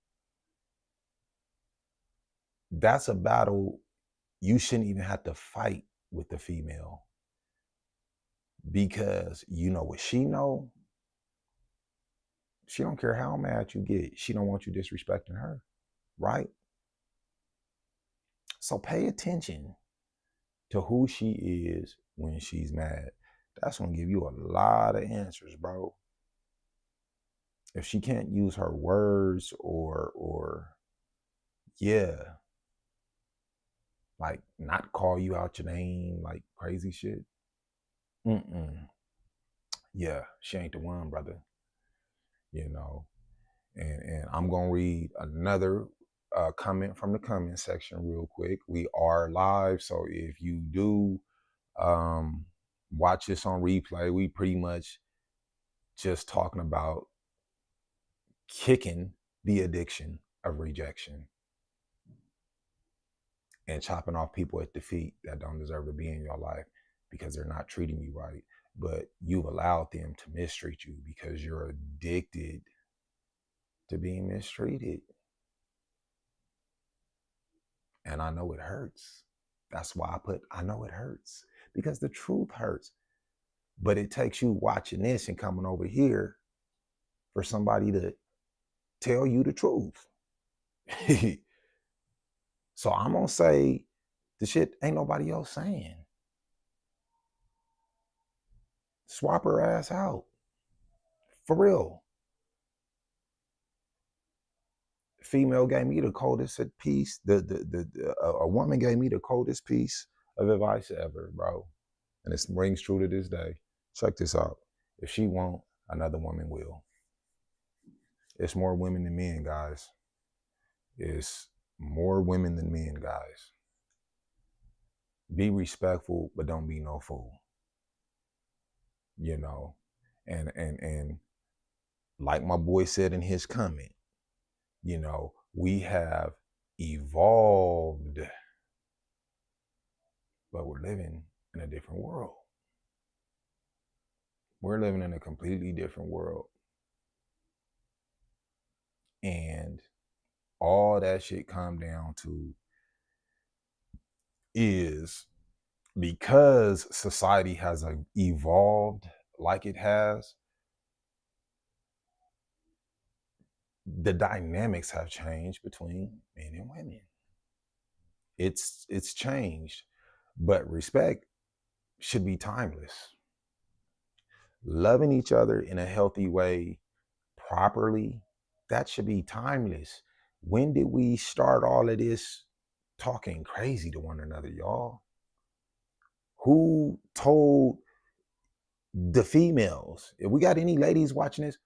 A: That's a battle you shouldn't even have to fight with the female, because you know what she know. She don't care how mad you get. She don't want you disrespecting her, right? So pay attention to who she is when she's mad. That's gonna give you a lot of answers, bro. If she can't use her words or yeah, like not call you out your name, like crazy shit. Yeah, she ain't the one, brother. You know, and I'm gonna read another comment from the comment section real quick. We are live, so if you do watch this on replay, we pretty much just talking about kicking the addiction of rejection and chopping off people at the feet that don't deserve to be in your life because they're not treating you right, but you've allowed them to mistreat you because you're addicted to being mistreated. And I know it hurts. That's why I know it hurts, because the truth hurts. But it takes you watching this and coming over here for somebody to tell you the truth. So I'm going to say the shit ain't nobody else saying. Swap her ass out. For real. Female gave me the coldest piece. A woman gave me the coldest piece of advice ever, bro. And it rings true to this day. Check this out. If she won't, another woman will. It's more women than men, guys. It's more women than men, guys. Be respectful, but don't be no fool. You know, and like my boy said in his comment, you know, we have evolved, but we're living in a different world. We're living in a completely different world. And all that shit come down to is, because society has evolved like it has, the dynamics have changed between men and women. It's changed, but respect should be timeless. Loving each other in a healthy way, properly, that should be timeless. When did we start all of this talking crazy to one another, y'all? Who told the females? If we got any ladies watching this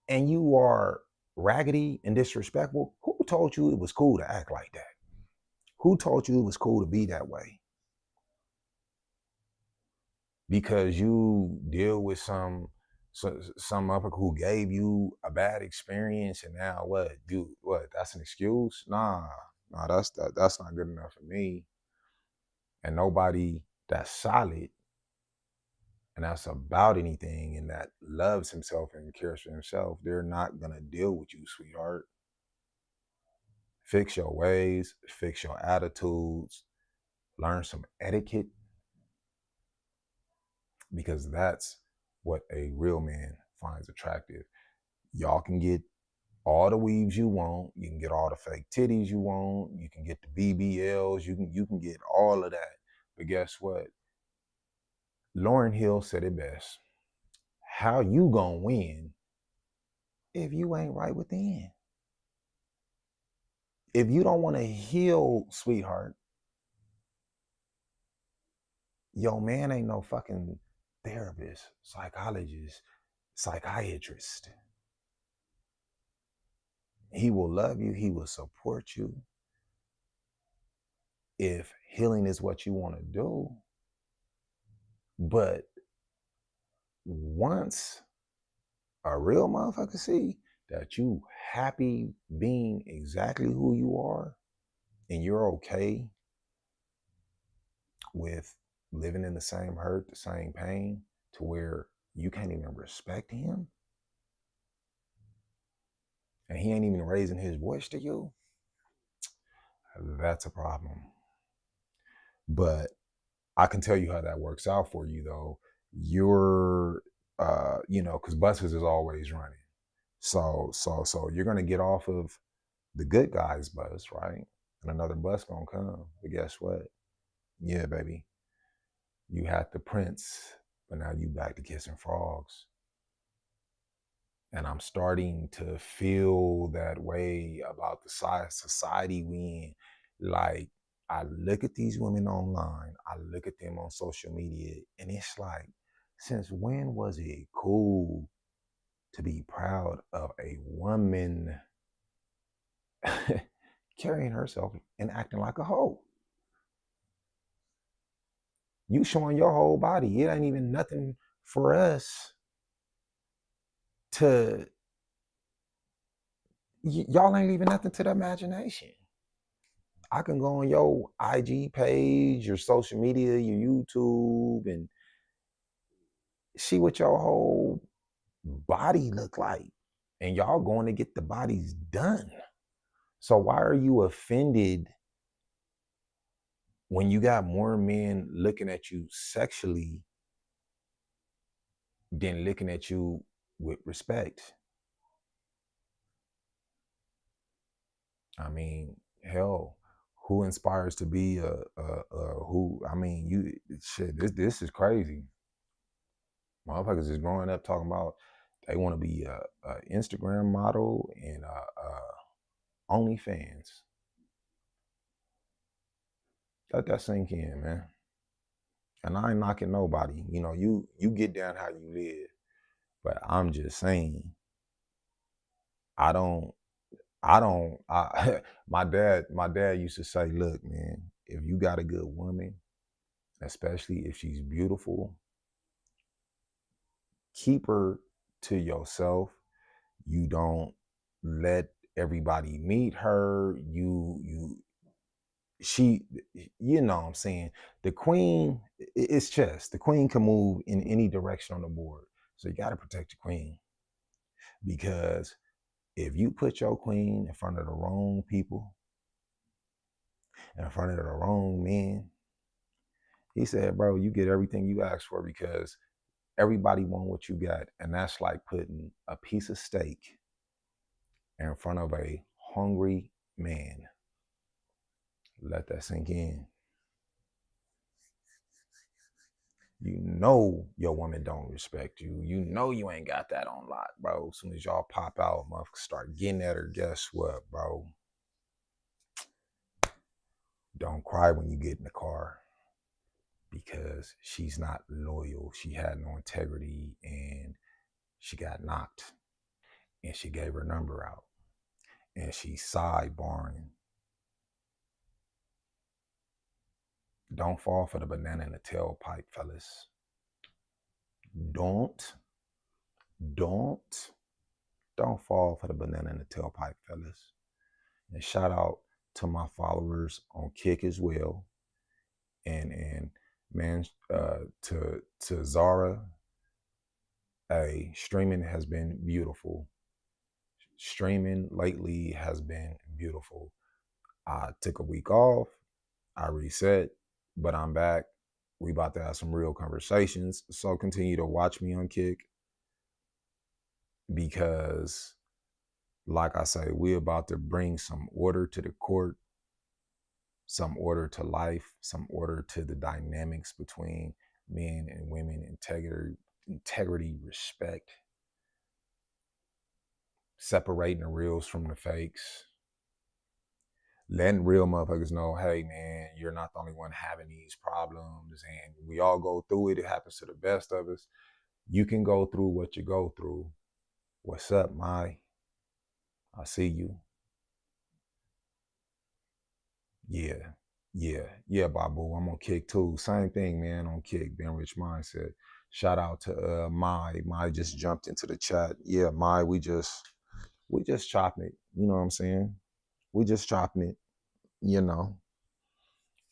A: and you are raggedy and disrespectful, who told you it was cool to act like that? Who told you it was cool to be that way? Because you deal with some upper who gave you a bad experience, and now what? That's an excuse? Nah, that's not good enough for me. And nobody that's solid and that's about anything and that loves himself and cares for himself, they're not gonna deal with you, sweetheart. Fix your ways, fix your attitudes, learn some etiquette, because that's what a real man finds attractive. Y'all can get all the weaves you want, you can get all the fake titties you want, you can get the BBLs, you can get all of that. But guess what? Lauryn Hill said it best. How you gonna win if you ain't right within? If you don't want to heal, sweetheart, Yo, man ain't no fucking therapist, psychologist, psychiatrist. He will love you. He will support you. If healing is what you want to do, but once a real motherfucker see that you happy being exactly who you are and you're okay with living in the same hurt, the same pain, to where you can't even respect him and he ain't even raising his voice to you, that's a problem. But I can tell you how that works out for you though. You're because buses is always running. So you're gonna get off of the good guys bus, right? And another bus gonna come. But guess what? Yeah, baby. You had the prince, but now you back to kissing frogs. And I'm starting to feel that way about the society we in. Like, I look at these women online, I look at them on social media, and it's like, since when was it cool to be proud of a woman carrying herself and acting like a hoe? You showing your whole body. It ain't even nothing for us to, y'all ain't leaving nothing to the imagination. I can go on your IG page, your social media, your YouTube, and see what your whole body look like. And y'all going to get the bodies done. So why are you offended when you got more men looking at you sexually than looking at you with respect? I mean, hell, who inspires to be who? I mean, you shit. This is crazy. Motherfuckers is growing up talking about they want to be a Instagram model and OnlyFans. Let that sink in, man. And I ain't knocking nobody. You know, you get down how you live. But I'm just saying, I don't my dad used to say, look, man, if you got a good woman, especially if she's beautiful, keep her to yourself. You don't let everybody meet her. She, you know what I'm saying? The queen, it's chess. The queen can move in any direction on the board. So you got to protect the queen, because if you put your queen in front of the wrong people, in front of the wrong men, he said, bro, you get everything you ask for, because everybody want what you got. And that's like putting a piece of steak in front of a hungry man. Let that sink in. You know your woman don't respect you. You know you ain't got that on lock, bro. As soon as y'all pop out, motherfuckers start getting at her. Guess what, bro? Don't cry when you get in the car, because she's not loyal. She had no integrity and she got knocked. And she gave her number out. And she's sidebarring. Don't fall for the banana in the tailpipe, fellas. Don't fall for the banana in the tailpipe, fellas. And shout out to my followers on Kick as well. And man, to Zara, hey, streaming has been beautiful. Streaming lately has been beautiful. I took a week off. I reset, but I'm back. We about to have some real conversations. So continue to watch me on Kick, because like I say, we're about to bring some order to the court, some order to life, some order to the dynamics between men and women, integrity, respect, separating the reals from the fakes. letting real motherfuckers know, hey man, you're not the only one having these problems, and we all go through it. It happens to the best of us. You can go through what you go through. What's up, Mai? I see you. Yeah, yeah, Babu. I'm on Kick too. Same thing, man. On Kick, Benrich Mindset. Shout out to Mai. Mai just jumped into the chat. Yeah, Mai. We just chopping it. You know what I'm saying? We just chopping it. You know,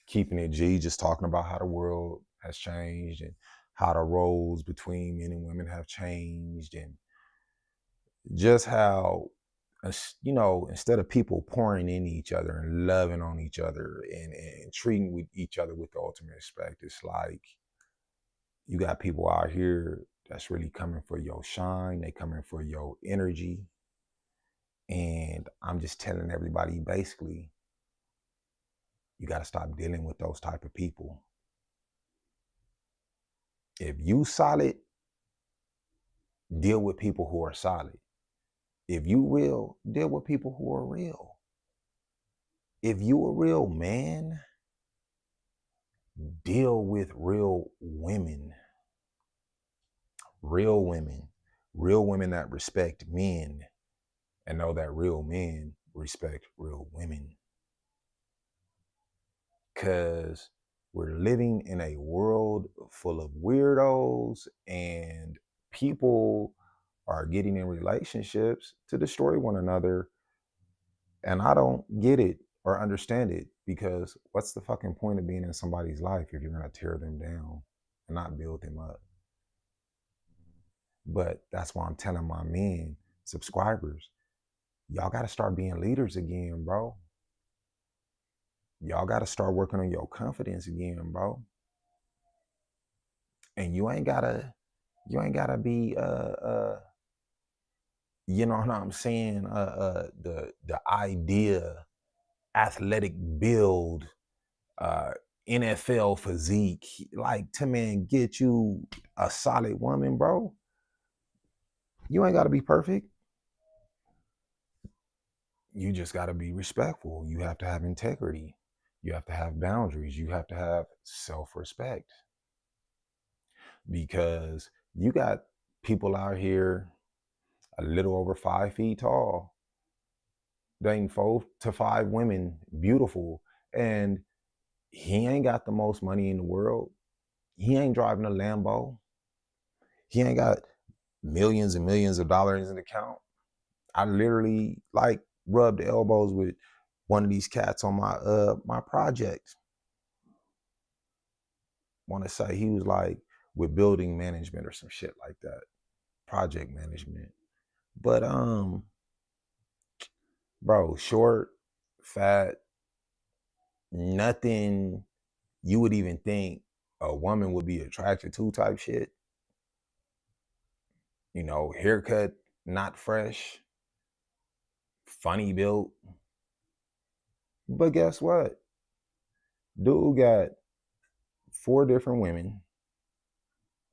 A: keeping it G. Just talking about how the world has changed and how the roles between men and women have changed, and just how instead of people pouring in each other and loving on each other and treating with each other with the ultimate respect, it's like you got people out here that's really coming for your shine, they coming for your energy. And I'm just telling everybody, basically, you got to stop dealing with those type of people. If you solid, deal with people who are solid. If you real, deal with people who are real. If you a real man, deal with real women, real women, real women that respect men and know that real men respect real women. Because we're living in a world full of weirdos, and people are getting in relationships to destroy one another. And I don't get it or understand it, because what's the fucking point of being in somebody's life if you're going to tear them down and not build them up? But that's why I'm telling my men, subscribers, y'all got to start being leaders again, bro. Y'all got to start working on your confidence again, bro. And you ain't gotta be you know what I'm saying, the idea, athletic build, uh NFL physique, like, to man get you a solid woman, bro. You ain't gotta be perfect. You just gotta be respectful. You have to have integrity. You have to have boundaries. You have to have self-respect. Because you got people out here a little over 5 feet tall, dating 4 to 5 women, beautiful, and he ain't got the most money in the world. He ain't driving a Lambo. He ain't got millions and millions of dollars in the account. I literally like rubbed elbows with one of these cats on my project. Want to say he was like with building management or some shit like that, project management. But bro, short, fat, nothing you would even think a woman would be attracted to type shit. Haircut not fresh, funny built. But guess what? Dude got 4 different women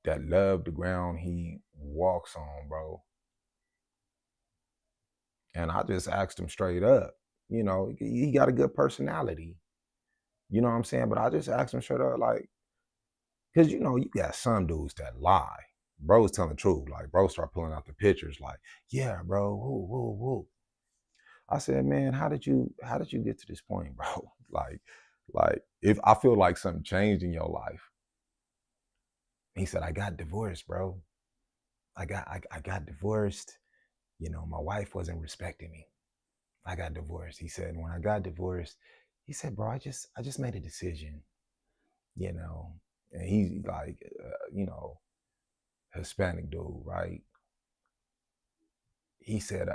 A: that love the ground he walks on, bro. And I just asked him straight up. He got a good personality. You know what I'm saying? But I just asked him straight up, like, because you got some dudes that lie. Bro's telling the truth. Like, bro start pulling out the pictures, like, yeah, bro, woo, woo, woo. I said, man, how did you get to this point, bro? like if I feel like something changed in your life. He said, I got divorced, bro. I got divorced. My wife wasn't respecting me. I got divorced. He said, when I got divorced, he said, bro, I just made a decision, you know. And he's like, Hispanic dude, right? He said,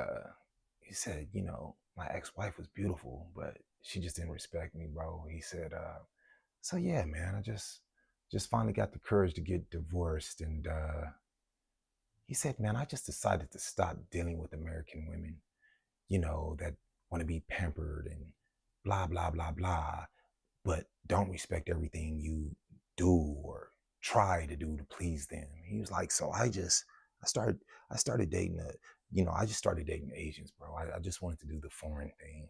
A: my ex-wife was beautiful, but she just didn't respect me, bro. He said, so yeah, man, I just finally got the courage to get divorced. And he said, man, I just decided to stop dealing with American women, that want to be pampered and blah, blah, blah, blah, but don't respect everything you do or try to do to please them. He was like, so I started dating I just started dating Asians, bro. I just wanted to do the foreign thing.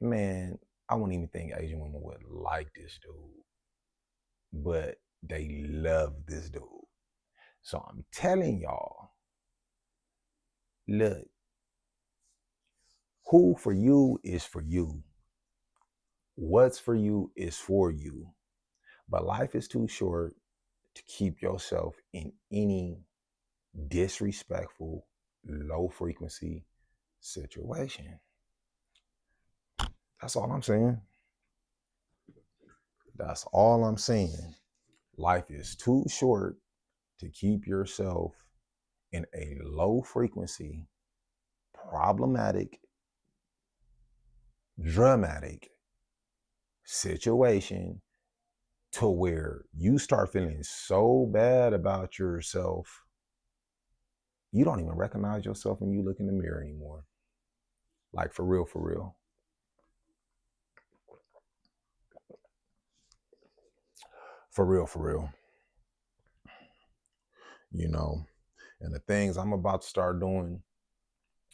A: Man, I wouldn't even think Asian women would like this dude, but they love this dude. So I'm telling y'all, look, who for you is for you. What's for you is for you. But life is too short to keep yourself in any disrespectful, low frequency situation. That's all I'm saying. That's all I'm saying. Life is too short to keep yourself in a low frequency, problematic, dramatic situation to where you start feeling so bad about yourself, you don't even recognize yourself when you look in the mirror anymore. Like for real, for real. For real, for real. You know, and the things I'm about to start doing,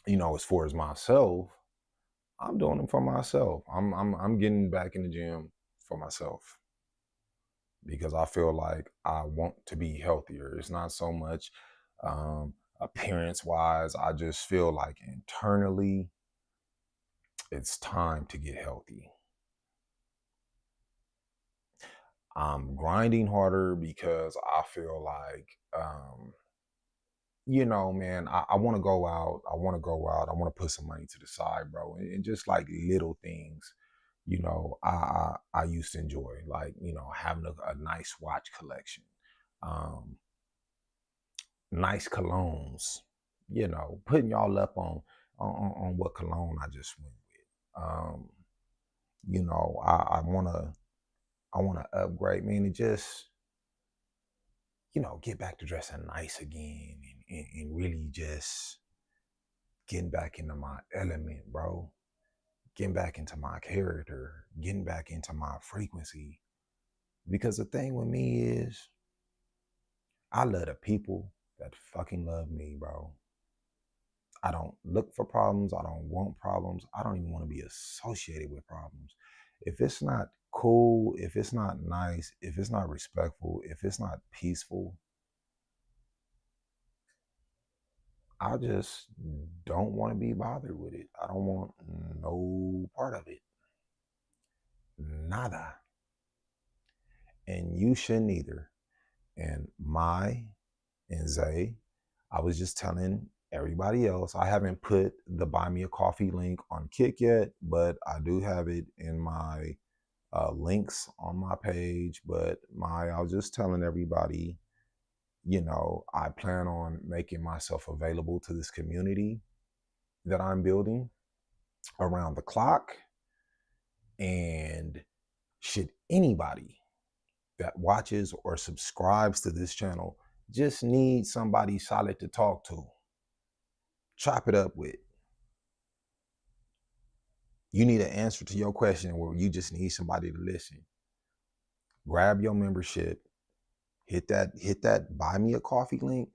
A: as far as myself, I'm doing them for myself. I'm getting back in the gym for myself because I feel like I want to be healthier. It's not so much appearance wise. I just feel like internally it's time to get healthy. I'm grinding harder because I feel like, man, I want to go out. I want to go out. I want to put some money to the side, bro. And just like little things, I used to enjoy, like, having a nice watch collection, um, nice colognes, putting y'all up on what cologne I just went with. I wanna upgrade, man, and just, get back to dressing nice again and really just getting back into my element, bro. Getting back into my character, getting back into my frequency. Because the thing with me is, I love the people that fucking love me, bro. I don't look for problems. I don't want problems. I don't even want to be associated with problems. If it's not cool, if it's not nice, if it's not respectful, if it's not peaceful, I just don't want to be bothered with it. I don't want no part of it. Nada. And you shouldn't either. And and Zay, I was just telling everybody else, I haven't put the Buy Me a Coffee link on Kick yet, but I do have it in my links on my page. But I was just telling everybody, I plan on making myself available to this community that I'm building around the clock. And should anybody that watches or subscribes to this channel just need somebody solid to talk to, chop it up with, you need an answer to your question where you just need somebody to listen, grab your membership, hit that Buy Me a Coffee link,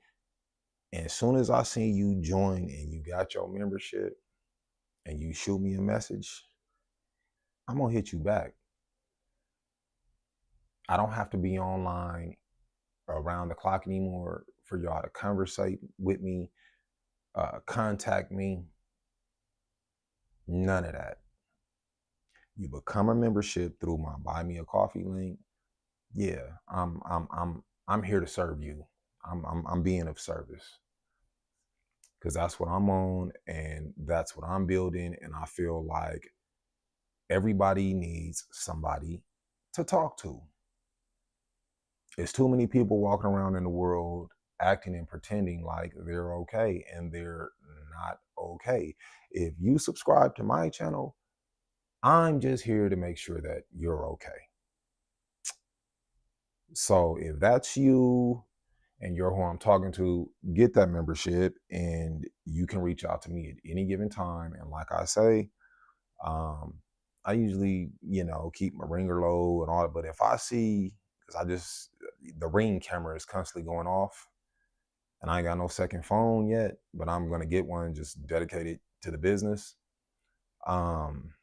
A: and as soon as I see you join and you got your membership and you shoot me a message, I'm gonna hit you back. I don't have to be online around the clock anymore for y'all to conversate with me, contact me. None of that. You become a membership through my Buy Me a Coffee link. Yeah, I'm here to serve you. I'm being of service because that's what I'm on and that's what I'm building. And I feel like everybody needs somebody to talk to. There's too many people walking around in the world acting and pretending like they're okay, and they're not okay. If you subscribe to my channel, I'm just here to make sure that you're okay. So if that's you and you're who I'm talking to, get that membership and you can reach out to me at any given time. And like I say, um, I usually, keep my ringer low and all that. But if I see, because the ring camera is constantly going off and I ain't got no second phone yet, but I'm going to get one just dedicated to the business. Um,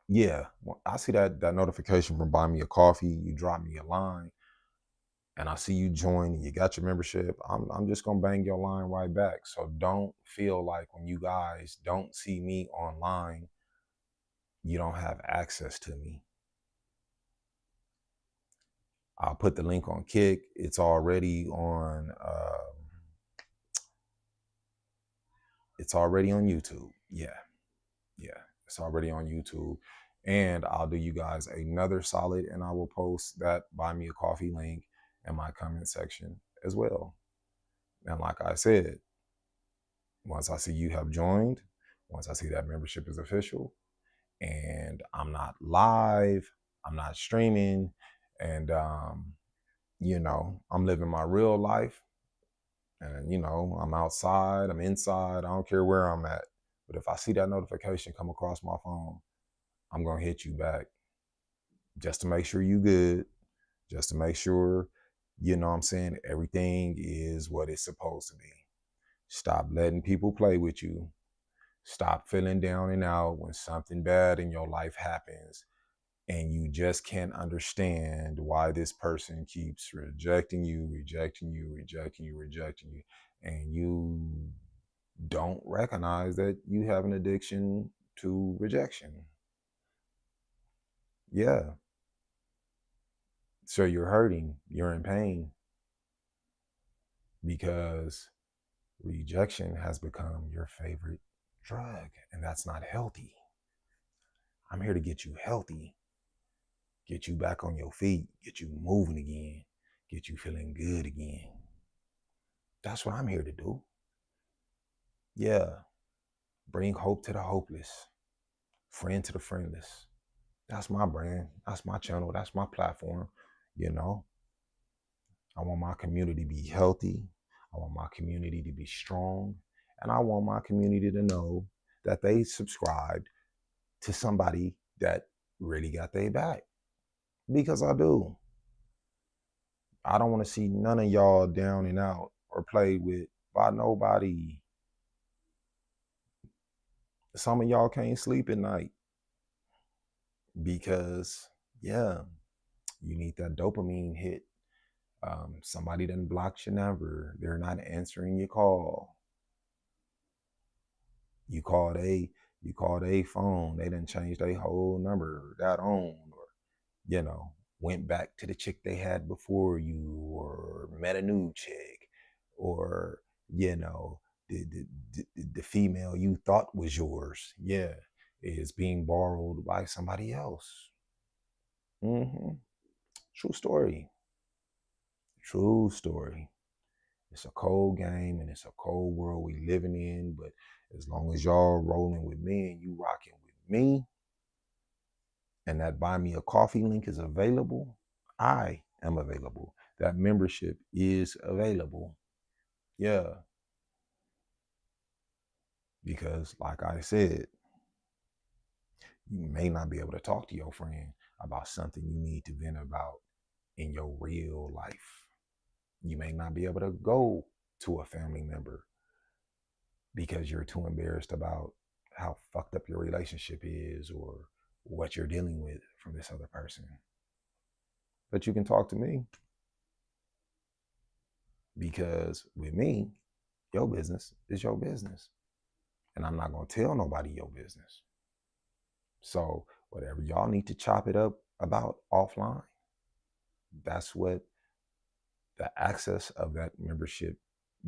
A: Yeah, I see that notification from Buy Me a Coffee. You drop me a line, and I see you join. And you got your membership. I'm just gonna bang your line right back. So don't feel like when you guys don't see me online, you don't have access to me. I'll put the link on Kick. It's already on. It's already on YouTube. Yeah, yeah, it's already on YouTube. And I'll do you guys another solid, and I will post that Buy Me a Coffee link in my comment section as well. And like I said, once I see you have joined, once I see that membership is official, and I'm not live, I'm not streaming, and I'm living my real life, and I'm outside, I'm inside, I don't care where I'm at. But if I see that notification come across my phone, I'm gonna hit you back just to make sure you good, just to make sure, what I'm saying, everything is what it's supposed to be. Stop letting people play with you. Stop feeling down and out when something bad in your life happens and you just can't understand why this person keeps rejecting you, rejecting you, rejecting you, rejecting you, and you don't recognize that you have an addiction to rejection. Yeah. So you're hurting, you're in pain because rejection has become your favorite drug, and that's not healthy. I'm here to get you healthy, get you back on your feet, get you moving again, get you feeling good again. That's what I'm here to do. Yeah. Bring hope to the hopeless, friend to the friendless. That's my brand. That's my channel. That's my platform. You know, I want my community to be healthy. I want my community to be strong. And I want my community to know that they subscribed to somebody that really got their back. Because I do. I don't want to see none of y'all down and out or played with by nobody. Some of y'all can't sleep at night because, yeah, you need that dopamine hit. Somebody done blocked your number. They're not answering your call. You called a phone. They done changed their whole number, got on, or went back to the chick they had before you, or met a new chick, or the female you thought was yours, yeah, is being borrowed by somebody else. Mm-hmm. True story. True story. It's a cold game and it's a cold world we living in, but as long as y'all rolling with me and you rocking with me, and that Buy Me a Coffee link is available, I am available. That membership is available. Yeah. Because like I said, you may not be able to talk to your friend about something you need to vent about in your real life. You may not be able to go to a family member because you're too embarrassed about how fucked up your relationship is or what you're dealing with from this other person. But you can talk to me because with me, your business is your business. And I'm not going to tell nobody your business. So whatever y'all need to chop it up about offline, that's what the access of that membership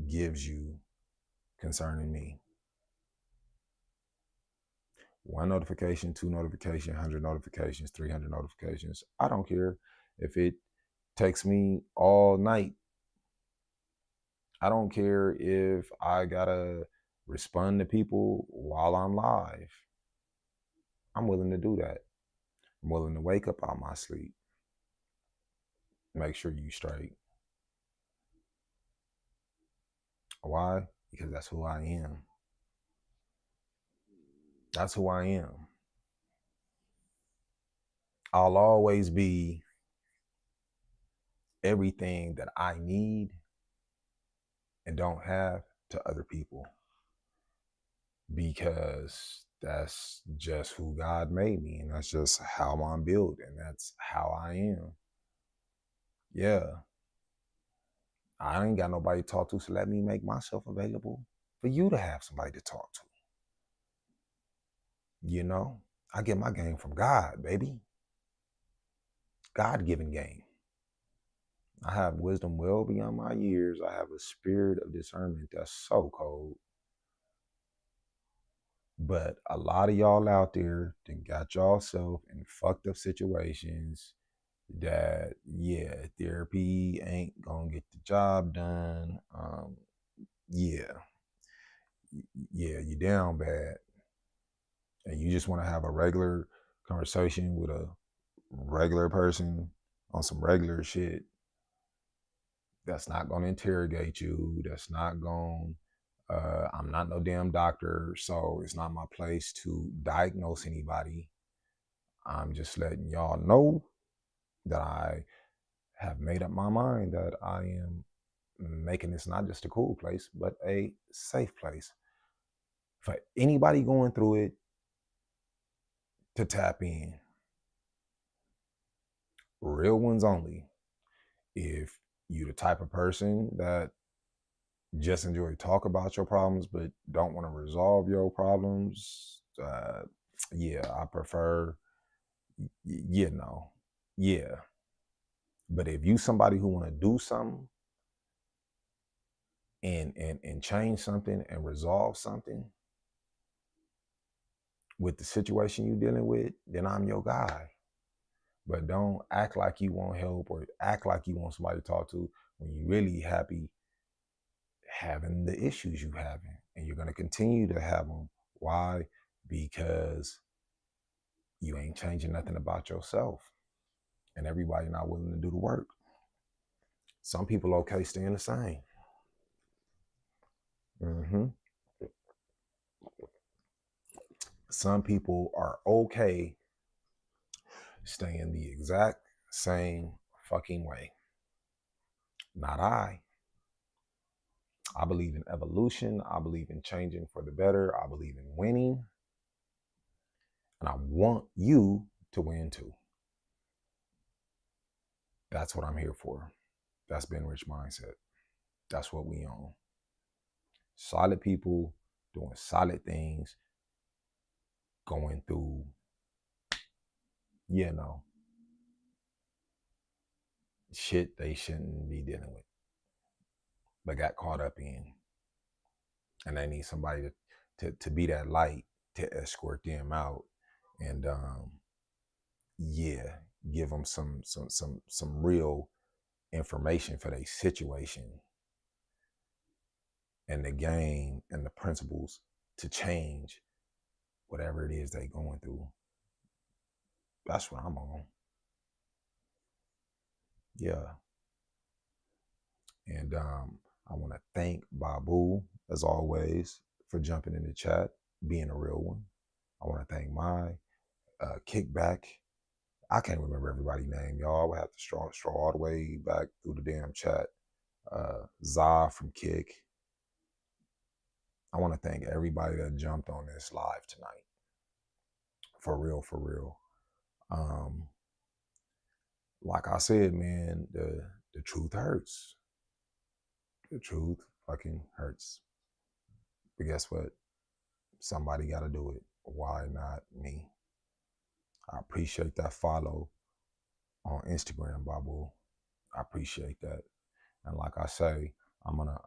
A: gives you concerning me. 1 notification, 2 notifications, 100 notifications, 300 notifications. I don't care if it takes me all night. I don't care if I gotta respond to people while I'm live. I'm willing to do that. I'm willing to wake up out my sleep. Make sure you straight. Why? Because that's who I am. That's who I am. I'll always be everything that I need and don't have to other people. because that's just who God made me, and that's just how I'm built, and that's how I am. Yeah, I ain't got nobody to talk to, so let me make myself available for you to have somebody to talk to. You know, I get my game from God, baby. God-given game. I have wisdom well beyond my years. I have a spirit of discernment that's so cold. But a lot of y'all out there then got y'all self in fucked up situations that, yeah, therapy ain't gonna get the job done. Yeah, yeah, you down bad. And you just want to have a regular conversation with a regular person on some regular shit that's not going to interrogate you, that's not going I'm not no damn doctor, so it's not my place to diagnose anybody. I'm just letting y'all know that I have made up my mind that I am making this not just a cool place, but a safe place for anybody going through it to tap in. Real ones only. If you the type of person that just enjoy talk about your problems but don't want to resolve your problems, yeah, I prefer, you know, yeah. But if you somebody who want to do something and change something and resolve something with the situation you're dealing with, then I'm your guy. But don't act like you want help or act like you want somebody to talk to when you really happy having the issues you having, and you're going to continue to have them. Why? Because you ain't changing nothing about yourself, and everybody not willing to do the work. Some people okay staying the same. Mm-hmm. Some people are okay staying the exact same fucking way. Not I. I believe in evolution. I believe in changing for the better. I believe in winning. And I want you to win too. That's what I'm here for. That's Benrich Mindset. That's what we own. Solid people doing solid things, going through, you know, shit they shouldn't be dealing with, but got caught up in. And they need somebody to be that light to escort them out and yeah, give them some real information for their situation and the game and the principles to change whatever it is they going through. That's what I'm on. Yeah. And I want to thank Babu, as always, for jumping in the chat, being a real one. I want to thank my kickback. I can't remember everybody's name, y'all. I would have to straw all the way back through the damn chat. Za from Kick. I want to thank everybody that jumped on this live tonight. For real, for real. Like I said, man, the truth hurts. The truth fucking hurts. But guess what? Somebody got to do it. Why not me? I appreciate that follow on Instagram, Babu. I appreciate that. And like I say, I'm gonna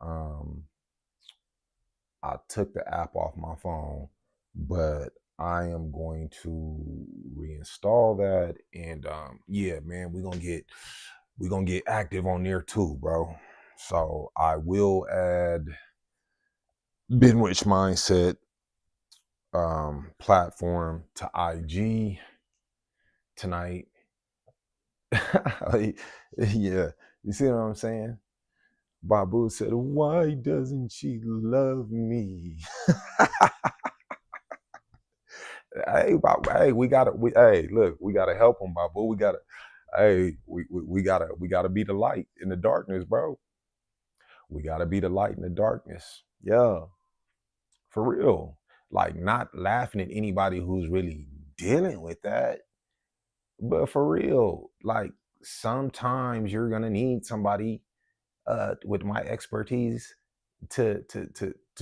A: I took the app off my phone, but I am going to reinstall that. And yeah, man, we're gonna get active on there too, bro. So I will add Benrich Mindset platform to IG tonight. Yeah, you see what I'm saying? Babu said, "Why doesn't she love me?" Hey, hey, look, we gotta help him, Babu. We gotta be the light in the darkness, bro. We gotta be the light in the darkness. Yeah, for real. Like, not laughing at anybody who's really dealing with that, but for real, like, sometimes you're gonna need somebody with my expertise to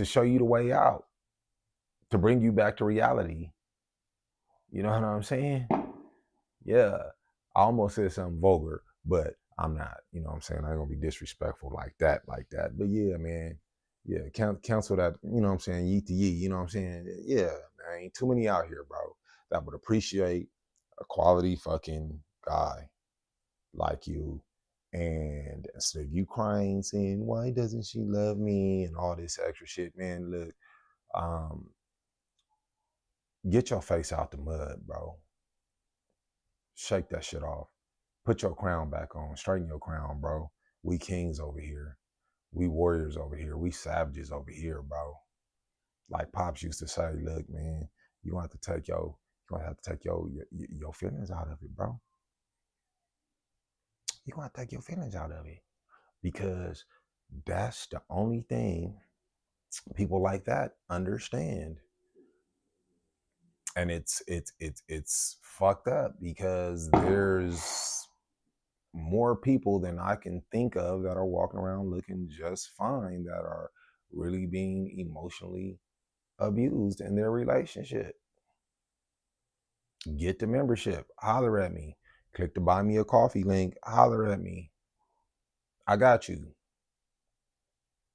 A: show you the way out, to bring you back to reality. You know what I'm saying? Yeah. I almost said something vulgar, but I'm not. You know what I'm saying? I ain't gonna be disrespectful like that, like that. But yeah, man. Yeah, cancel that, you know what I'm saying, yeet to yeet, you know what I'm saying? Yeah, man, ain't too many out here, bro, that would appreciate a quality fucking guy like you. And instead of you crying, saying, why doesn't she love me? And all this extra shit, man, look, um, get your face out the mud, bro. Shake that shit off. Put your crown back on. Straighten your crown, bro. We kings over here. We warriors over here. We savages over here, bro. Like Pops used to say, look, man, you gonna have to take your feelings out of it, bro. You gonna have to take your feelings out of it. Because that's the only thing people like that understand. And it's fucked up because there's more people than I can think of that are walking around looking just fine that are really being emotionally abused in their relationship. Get the membership, holler at me. Click the buy me a coffee link, holler at me. I got you.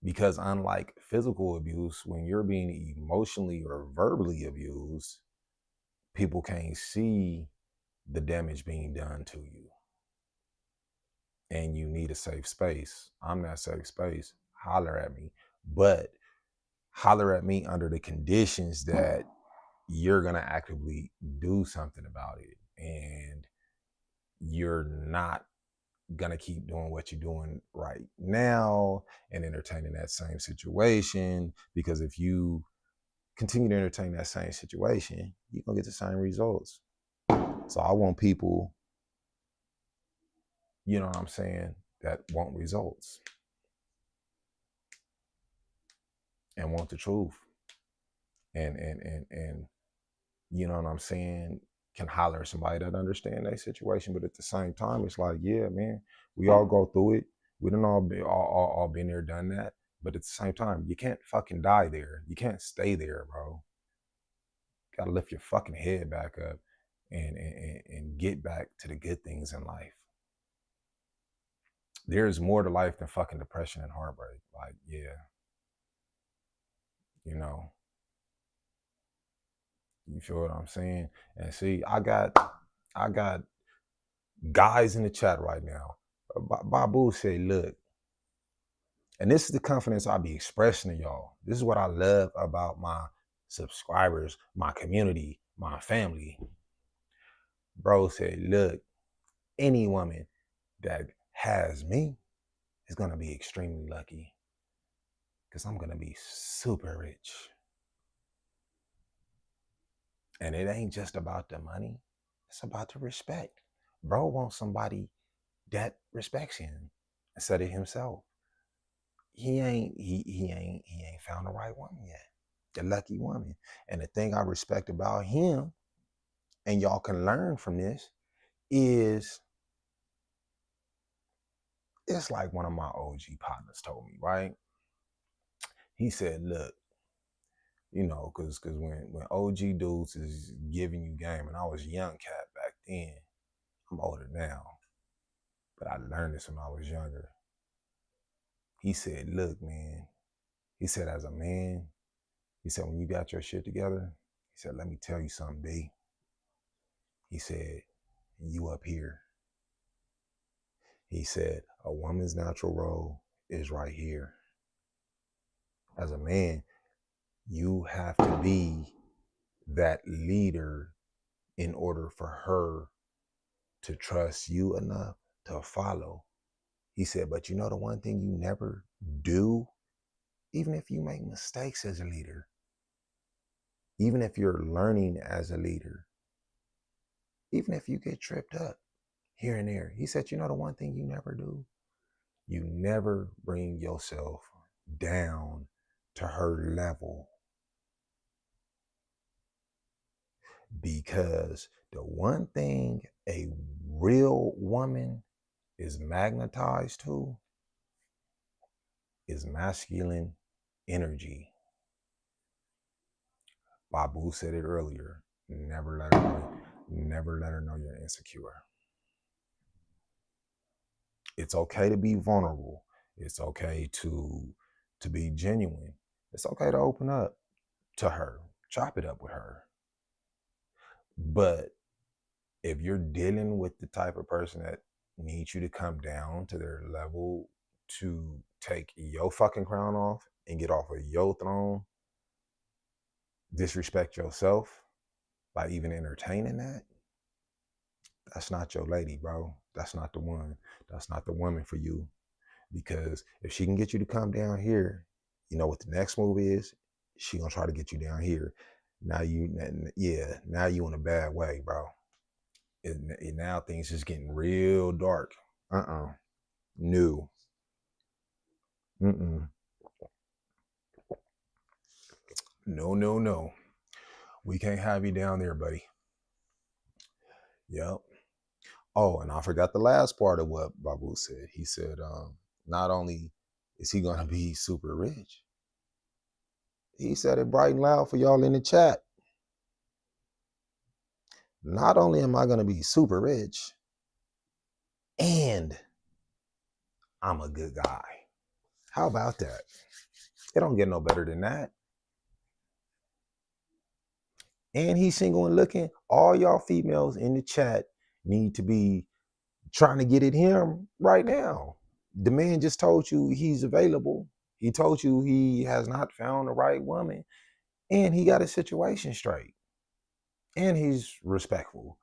A: Because unlike physical abuse, when you're being emotionally or verbally abused, people can't see the damage being done to you. And you need a safe space. I'm that safe space. Holler at me. But holler at me under the conditions that you're going to actively do something about it. And you're not going to keep doing what you're doing right now and entertaining that same situation. Because if you continue to entertain that same situation, you're going to get the same results. So I want people, you know what I'm saying, that want results and want the truth. And you know what I'm saying, can holler at somebody that understand that situation. But at the same time, it's like, yeah, man, we all go through it. We don't all been there, done that. But at the same time, you can't fucking die there. You can't stay there, bro. You gotta lift your fucking head back up and get back to the good things in life. There's more to life than fucking depression and heartbreak. Like, yeah, you know, you feel what I'm saying? And see, I got guys in the chat right now. Babu said, look, and this is the confidence I be expressing to y'all. This is what I love about my subscribers, my community, my family. Bro said, look, any woman that has me is going to be extremely lucky because I'm going to be super rich. And it ain't just about the money. It's about the respect. Bro wants somebody that respects him instead of himself. He ain't found the right woman yet. The lucky woman. And the thing I respect about him, and y'all can learn from this, is it's like one of my OG partners told me, right? He said, look, you know, cause when OG dudes is giving you game, and I was a young cat back then, I'm older now, but I learned this when I was younger. He said, look, man, he said, as a man, he said, when you got your shit together, he said, let me tell you something, B. He said, you up here. He said, a woman's natural role is right here. As a man, you have to be that leader in order for her to trust you enough to follow. He said, but you know the one thing you never do, even if you make mistakes as a leader, even if you're learning as a leader, even if you get tripped up here and there, he said, you know the one thing you never do? You never bring yourself down to her level. Because the one thing a real woman is magnetized to is masculine energy. Babu said it earlier. Never let her know you're insecure. It's okay to be vulnerable. It's okay to be genuine. It's okay to open up to her. Chop it up with her. But if you're dealing with the type of person that needs you to come down to their level to take your fucking crown off and get off of your throne, disrespect yourself by even entertaining that, that's not your lady, bro. That's not the one. That's not the woman for you. Because if she can get you to come down here, you know what the next move is? She gonna try to get you down here. Now now you in a bad way, bro. Now things is getting real dark. No. Mm-mm. No. We can't have you down there, buddy. Yep. Oh, and I forgot the last part of what Babu said. He said, not only is he gonna be super rich, he said it bright and loud for y'all in the chat. Not only am I gonna be super rich, and I'm a good guy. How about that? It don't get no better than that. And he's single and looking. All y'all females in the chat need to be trying to get at him right now. The man just told you he's available. He told you he has not found the right woman, and he got his situation straight. And he's respectful.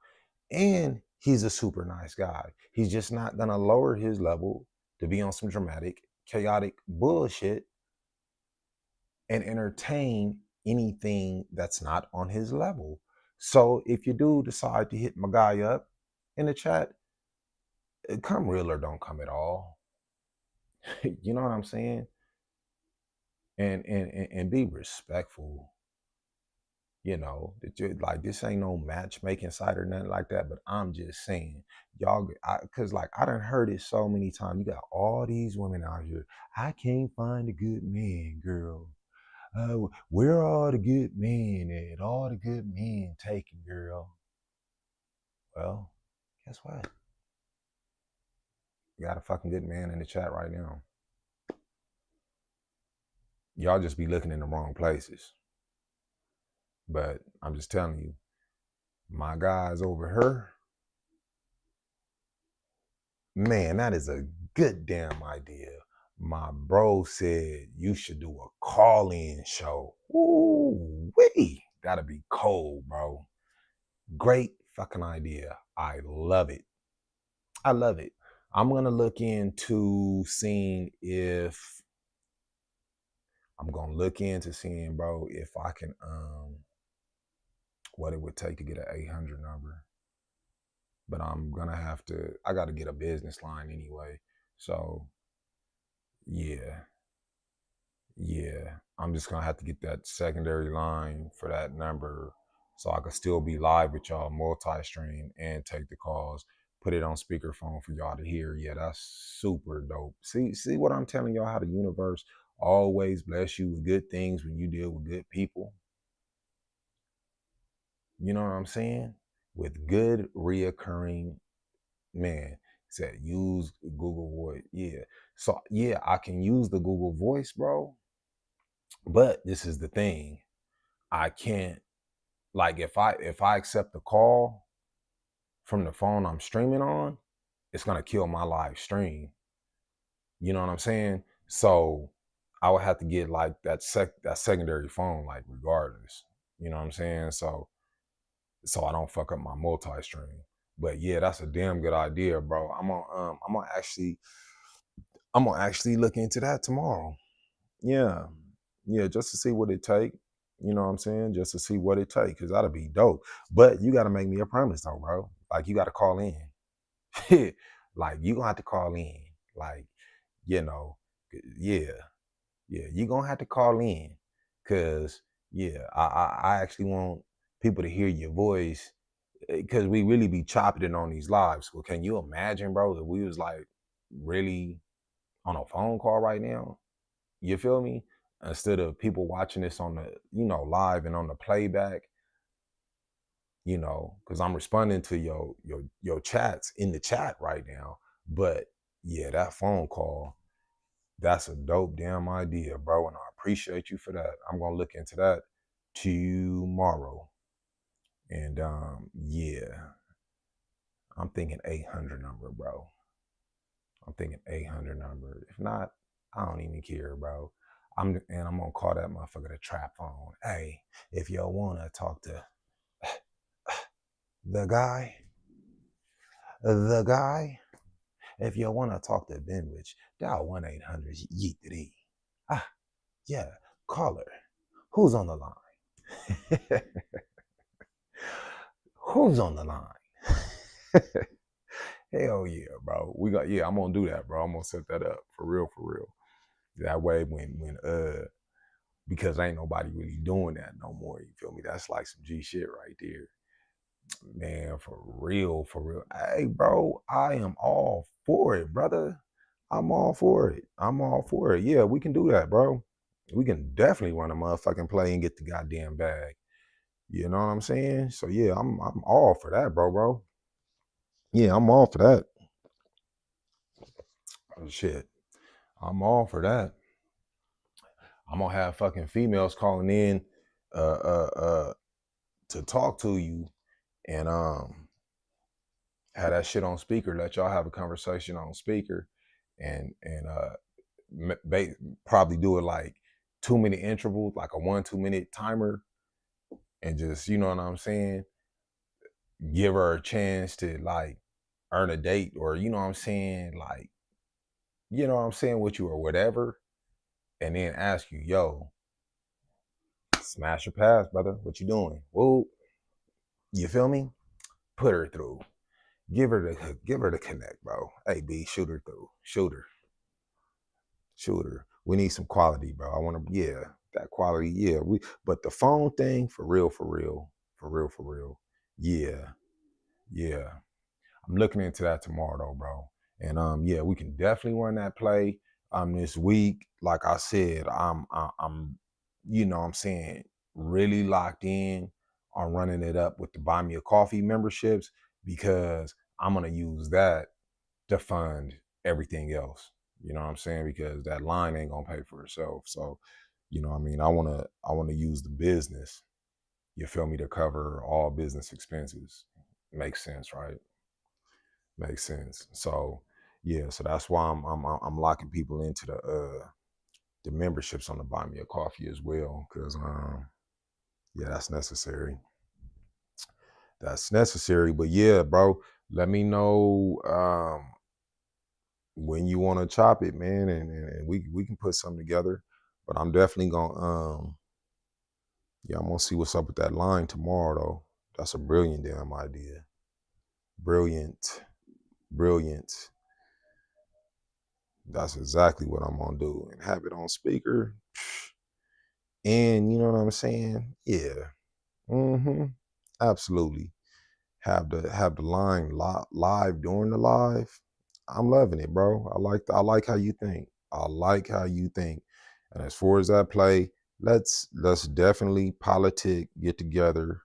A: And he's a super nice guy. He's just not gonna lower his level to be on some dramatic, chaotic bullshit and entertain anything that's not on his level. So if you do decide to hit my guy up in the chat, come real or don't come at all. You know what I'm saying? And be respectful. You know, that you're like, this ain't no matchmaking site or nothing like that. But I'm just saying, y'all, cause like I done heard it so many times. You got all these women out here. I can't find a good man, girl. Where are all the good men at? All the good men taken, girl. Well, guess what? You got a fucking good man in the chat right now. Y'all just be looking in the wrong places. But I'm just telling you, my guys over here, man, that is a good damn idea. My bro said you should do a call-in show. Ooh, wee. Gotta be cold, bro. Great fucking idea. I love it. I love it. I'm gonna look into seeing if bro, if I can what it would take to get an 800 number. But I gotta get a business line anyway. So yeah. I'm just gonna have to get that secondary line for that number so I could still be live with y'all, multi-stream and take the calls, put it on speakerphone for y'all to hear. Yeah, that's super dope. See what I'm telling y'all, how the universe always bless you with good things when you deal with good people. You know what I'm saying? With good reoccurring, man, said use Google Voice. Yeah. So yeah, I can use the Google Voice, bro. But this is the thing. I can't, like, if I accept the call from the phone I'm streaming on, it's gonna kill my live stream. You know what I'm saying? So I would have to get like that secondary phone, like, regardless. You know what I'm saying? So I don't fuck up my multi-stream. But yeah, that's a damn good idea, bro. I'm gonna actually look into that tomorrow. Yeah. Yeah, just to see what it take. You know what I'm saying? Just to see what it take, because that'll be dope. But you gotta make me a promise though, bro. Like, you gotta call in. Like, you gonna have to call in. Like, you know, yeah. Yeah, you gonna have to call in. Cause yeah, I actually want people to hear your voice, because we really be chopping it on these lives. Well, can you imagine, bro, if we was like really on a phone call right now? You feel me? Instead of people watching this on the, live and on the playback, because I'm responding to your chats in the chat right now. But yeah, that phone call, that's a dope damn idea, bro. And I appreciate you for that. I'm gonna look into that tomorrow. And yeah, I'm thinking 800 number, bro. I'm thinking 800 number. If not, I don't even care, bro. I'm gonna call that motherfucker the trap phone. Hey, if you wanna talk to the guy, the guy, if you wanna talk to Benrich, dial 1-800 yeet it. Ah, yeah, caller. Who's on the line? Who's on the line? Hell yeah, bro. I'm gonna do that, bro. I'm gonna set that up for real, for real. That way when because ain't nobody really doing that no more. You feel me? That's like some G shit right there. Man, for real, for real. Hey, bro, I am all for it, brother. I'm all for it. I'm all for it. Yeah, we can do that, bro. We can definitely run a motherfucking play and get the goddamn bag. You know what I'm saying? So yeah, I'm all for that, bro. Yeah, I'm all for that. Oh, shit. I'm all for that. I'm gonna have fucking females calling in to talk to you and have that shit on speaker, let y'all have a conversation on speaker and probably do it like 2-minute intervals, like a 1-2 minute timer, and just, you know what I'm saying, give her a chance to like earn a date, or you know what I'm saying, like, you know what I'm saying, with you or whatever, and then ask you, yo, smash your pass, brother. What you doing? Whoa, you feel me? Put her through. Give her the connect, bro. Hey, B, shoot her through. Shooter. We need some quality, bro. I want to, yeah, that quality, yeah. But the phone thing, for real, for real, for real, for real. Yeah, yeah. I'm looking into that tomorrow, though, bro. And yeah, we can definitely run that play this week. Like I said, I'm, you know what I'm saying, really locked in on running it up with the Buy Me a Coffee memberships, because I'm gonna use that to fund everything else. You know what I'm saying? Because that line ain't gonna pay for itself. So, you know what I mean? I wanna use the business, you feel me, to cover all business expenses. Makes sense, right? Makes sense. So yeah, so that's why I'm locking people into the memberships on the Buy Me a Coffee as well. Cause yeah, that's necessary. That's necessary. But yeah, bro, let me know when you want to chop it, man, and we can put something together. But I'm definitely gonna yeah, I'm gonna see what's up with that line tomorrow though. That's a brilliant damn idea. Brilliant, brilliant. That's exactly what I'm gonna do, and have it on speaker. And you know what I'm saying? Yeah. Mm-hmm. Absolutely. Have the line live during the live. I'm loving it, bro. I like how you think. I like how you think. And as far as that play, let's definitely politic get together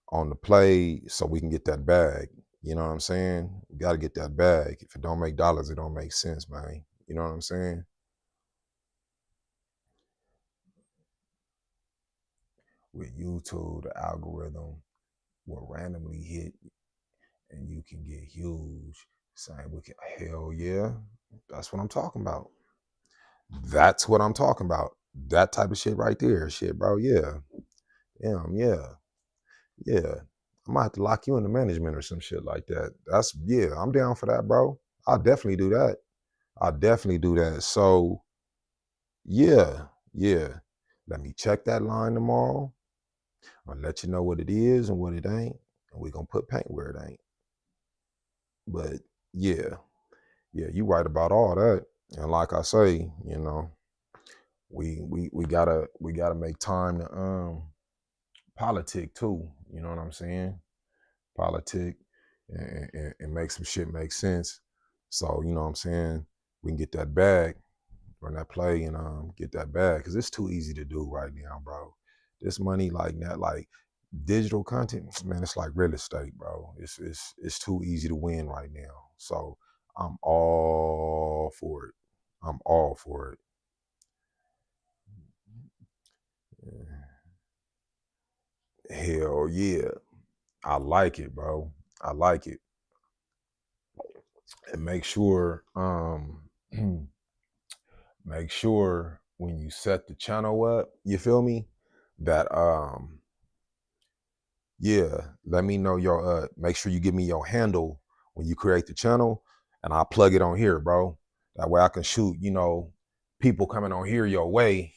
A: on the play so we can get that bag. You know what I'm saying? We got to get that bag. If it don't make dollars, it don't make sense, man. You know what I'm saying? With YouTube, the algorithm will randomly hit and you can get huge. Same with hell yeah. That's what I'm talking about. That's what I'm talking about. That type of shit right there. Shit, bro. Yeah. Yeah. Yeah. I might have to lock you into management or some shit like that. Yeah, I'm down for that, bro. I'll definitely do that. I'll definitely do that. So, yeah. Yeah. Let me check that line tomorrow. I'll let you know what it is and what it ain't. And we're going to put paint where it ain't. But yeah. Yeah, you right about all that. And like I say, we gotta make time to politic too. You know what I'm saying? Politic and make some shit make sense. So, you know what I'm saying? We can get that bag, run that play and get that bag. Cause it's too easy to do right now, bro. This money like that, like digital content, man, it's like real estate, bro. It's too easy to win right now. So I'm all for it. I'm all for it. Hell yeah. I like it, bro. I like it. And make sure when you set the channel up, you feel me? That yeah, let me know your make sure you give me your handle when you create the channel and I'll plug it on here, bro. That way I can shoot, people coming on here your way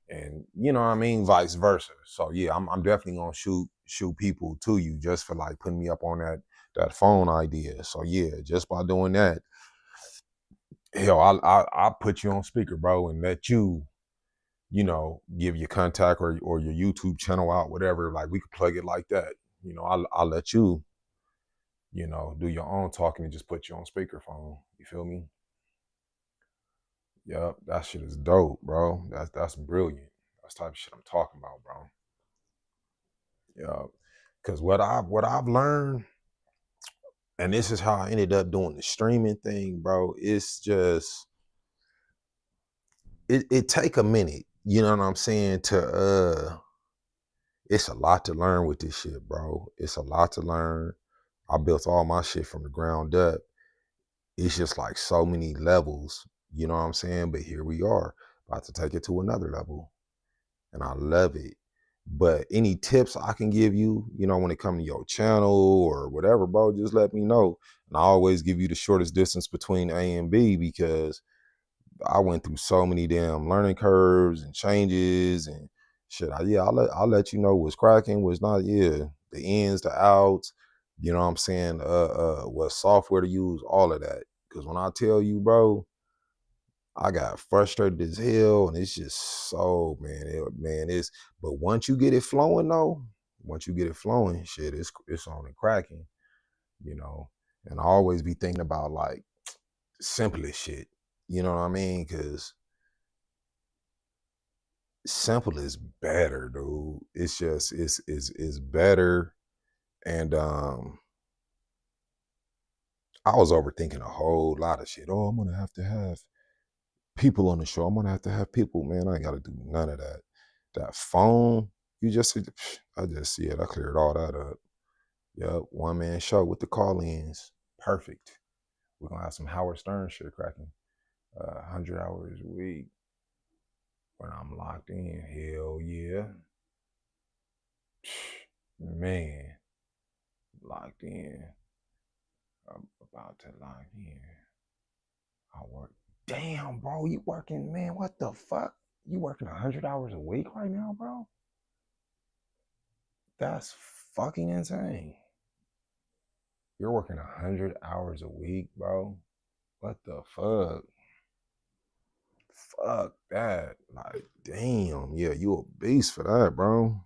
A: and you know what I mean, vice versa. So yeah, I'm definitely gonna shoot people to you just for like putting me up on that phone idea. So yeah, just by doing that, hell, I'll put you on speaker, bro, and let you, give your contact or your YouTube channel out, whatever. Like we could plug it like that. I'll let you, do your own talking and just put you on speakerphone. You feel me? Yep, that shit is dope, bro. That's brilliant. That's the type of shit I'm talking about, bro. Yeah, because what I've learned, and this is how I ended up doing the streaming thing, bro. It's just it take a minute. You know what I'm saying? It's a lot to learn with this shit, bro. It's a lot to learn. I built all my shit from the ground up. It's just like so many levels. You know what I'm saying? But here we are, about to take it to another level, and I love it. But any tips I can give you, when it comes to your channel or whatever, bro, just let me know. And I always give you the shortest distance between A and B because I went through so many damn learning curves and changes and shit. I'll let you know what's cracking, what's not. Yeah, the ins, the outs. You know what I'm saying? What software to use, all of that. Because when I tell you, bro, I got frustrated as hell, and it's just so man, it's. But once you get it flowing, though, once you get it flowing, shit, it's on and cracking, you know. And I always be thinking about like simplest shit, you know what I mean? Because simple is better, dude. It's just it's better, and I was overthinking a whole lot of shit. Oh, I'm gonna have to have people on the show. I'm gonna have to have people, man. I ain't gotta do none of that. That phone, you just, I just see it. I cleared all that up. Yep, one man show with the call-ins. Perfect. We're gonna have some Howard Stern shit cracking. 100 hours a week when I'm locked in. Hell yeah. Man, locked in. I'm about to lock in. I work. Damn, bro, you working, man, what the fuck? You working 100 hours a week right now, bro? That's fucking insane. You're working 100 hours a week, bro? What the fuck? Fuck that. Like, damn. Yeah, you a beast for that, bro.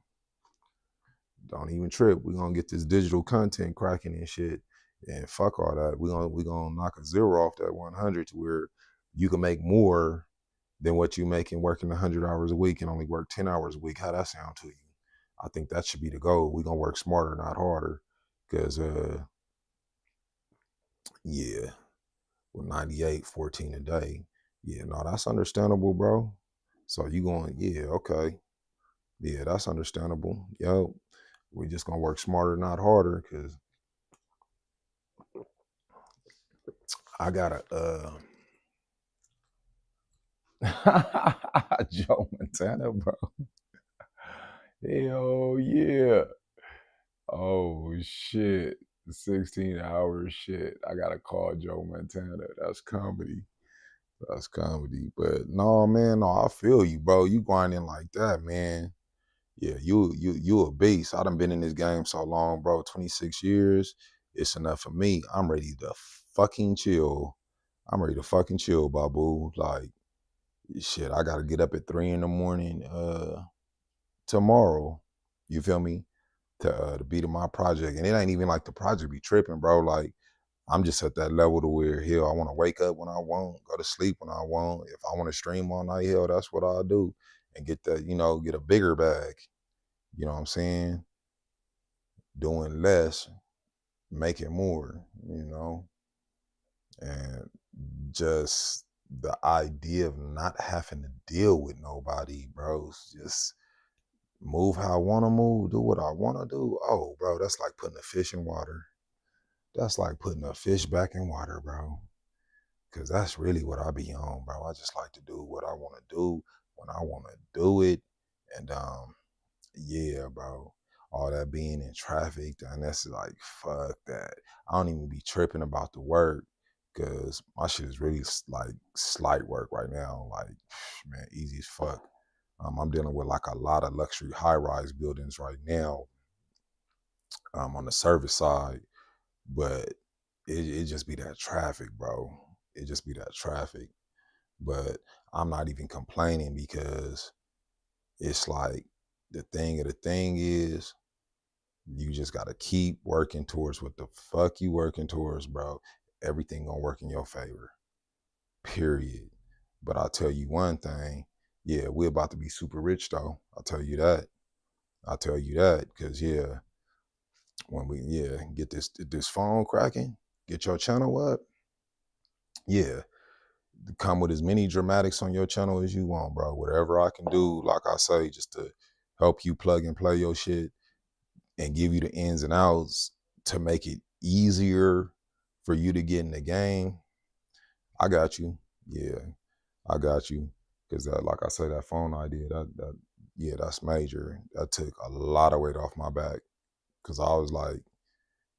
A: Don't even trip. We're gonna get this digital content cracking and shit. And fuck all that. We gonna knock a zero off that 100 to where you can make more than what you making working 100 hours a week and only work 10 hours a week. How that sound to you? I think that should be the goal. We're gonna work smarter, not harder. Cause yeah, with 98, 14 a day. Yeah, no, that's understandable, bro. So you going, yeah, okay. Yeah, that's understandable. Yo, we just gonna work smarter, not harder, cause I gotta Joe Montana, bro. Hell yeah. Oh shit. 16 hours shit. I gotta call Joe Montana. That's comedy. That's comedy. But no, man, no, I feel you, bro. You grinding like that, man. Yeah, you a beast. I done been in this game so long, bro. 26 years. It's enough for me. I'm ready to fucking chill. I'm ready to fucking chill, babu. Like, shit, I gotta get up at 3 in the morning tomorrow. You feel me? To be to my project. And it ain't even like the project be tripping, bro. Like I'm just at that level to where, hell, I want to wake up when I want, go to sleep when I want. If I want to stream all night, hell, that's what I'll do. And get that, get a bigger bag. You know what I'm saying? Doing less, making more, and just the idea of not having to deal with nobody, bro. Just move how I want to move, do what I want to do. Oh, bro, that's like putting a fish in water. That's like putting a fish back in water, bro. Cause that's really what I be on, bro. I just like to do what I want to do when I want to do it. And yeah, bro. All that being in traffic, and that's like, fuck that. I don't even be tripping about the work, cause my shit is really like slight work right now. Like, man, easy as fuck. I'm dealing with like a lot of luxury high-rise buildings right now, on the service side, but it just be that traffic, bro. It just be that traffic. But I'm not even complaining because it's like the thing is you just gotta keep working towards what the fuck you working towards, bro. Everything gonna work in your favor. Period. But I'll tell you one thing, yeah, we're about to be super rich though. I'll tell you that. I'll tell you that, because yeah, when we get this phone cracking, get your channel up, yeah, come with as many dramatics on your channel as you want, bro. Whatever I can do, like I say, just to help you plug and play your shit and give you the ins and outs to make it easier for you to get in the game. I got you. Yeah, I got you. Cause like I say, that phone idea, yeah, that's major. That took a lot of weight off my back. Cause I was like,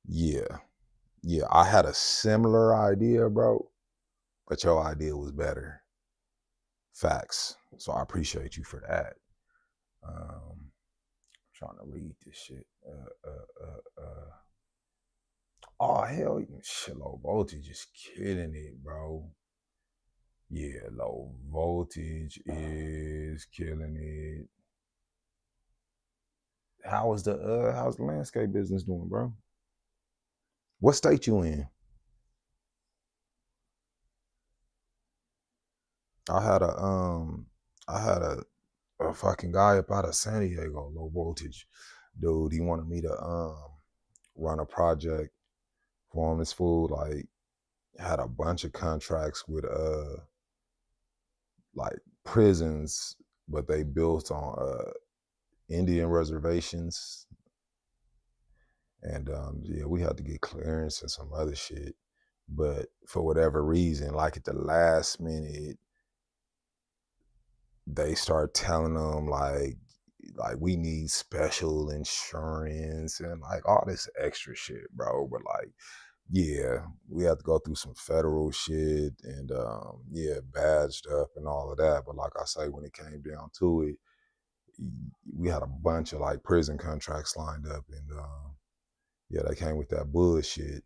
A: yeah, I had a similar idea, bro, but your idea was better. Facts. So I appreciate you for that. Trying to read this shit. Oh hell, shit, low voltage is killing it, bro. Yeah, low voltage is killing it. How's the landscape business doing, bro? What state you in? I had a fucking guy up out of San Diego, low voltage. Dude, he wanted me to run a project for him. This fool like had a bunch of contracts with like prisons, but they built on Indian reservations. And yeah, we had to get clearance and some other shit. But for whatever reason, like at the last minute, they start telling them like we need special insurance and like all this extra shit, bro. But like, yeah, we have to go through some federal shit and yeah, badged up and all of that. But like I say, when it came down to it, we had a bunch of like prison contracts lined up, and yeah, they came with that bullshit,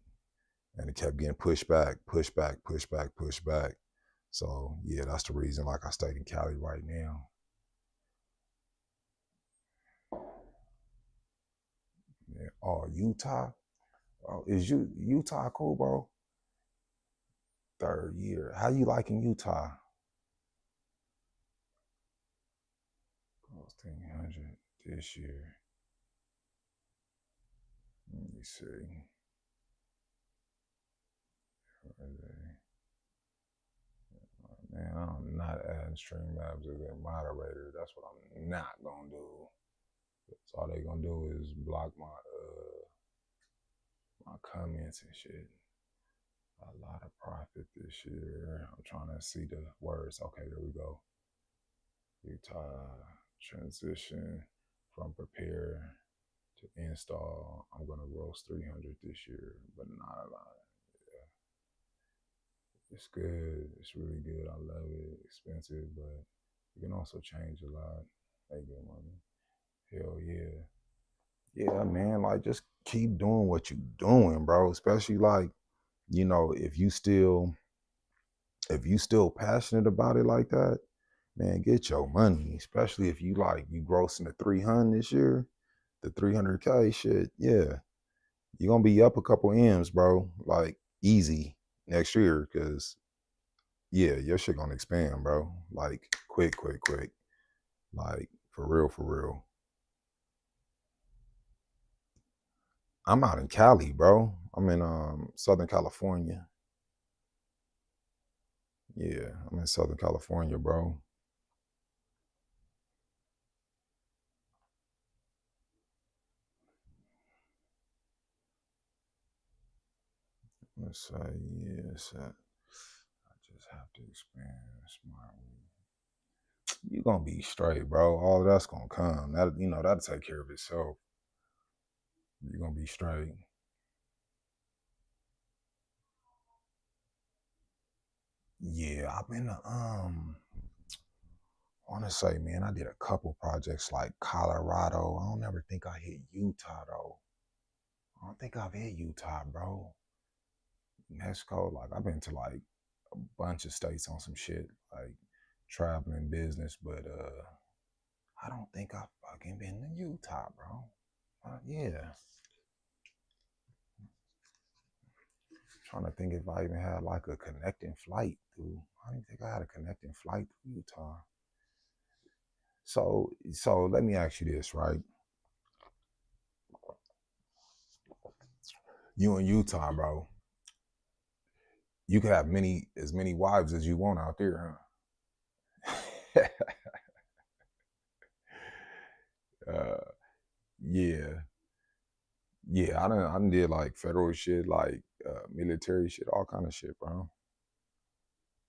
A: and it kept getting pushed back, pushed back, pushed back, pushed back. So yeah, that's the reason. Like I stayed in Cali right now. Yeah. Oh, Utah. Oh, is Utah cool, bro? Third year. How you liking Utah? 1,500 this year. Let me see. Man, I'm not adding Streamlabs as a moderator. That's what I'm not gonna do. So all they gonna do is block my comments and shit. A lot of profit this year. I'm trying to see the words. Okay, there we go. Utah transition from prepare to install. I'm gonna roast 300 this year, but not a lot. Yeah. It's good. It's really good. I love it. Expensive, but you can also change a lot. Make good money. Hell yeah. Yeah, man. Like just keep doing what you're doing, bro. Especially like, if you still passionate about it like that, man, get your money. Especially if you grossing the 300 this year. the 300K shit, yeah, you're gonna be up a couple M's, bro. Like easy next year, cause yeah, your shit gonna expand, bro. Like quick, quick, quick. Like for real, for real. I'm out in Cali, bro. I'm in Southern California. Yeah, I'm in Southern California, bro. Let's say, yes, I just have to expand smart. You gonna be straight, bro. All of that's gonna come. That that'll take care of itself. You're gonna be straight. Yeah, I've been I wanna say, man, I did a couple projects like Colorado. I don't ever think I hit Utah though. I don't think I've hit Utah, bro. Mexico, like I've been to like a bunch of states on some shit, like traveling business, but I don't think I've fucking been to Utah, bro. Yeah. Trying to think if I even had like a connecting flight through. I don't think I had a connecting flight to Utah. So let me ask you this, right? You in Utah, bro. You could have as many wives as you want out there, huh? uh, yeah, yeah. I done did like federal shit, like military shit, all kind of shit, bro.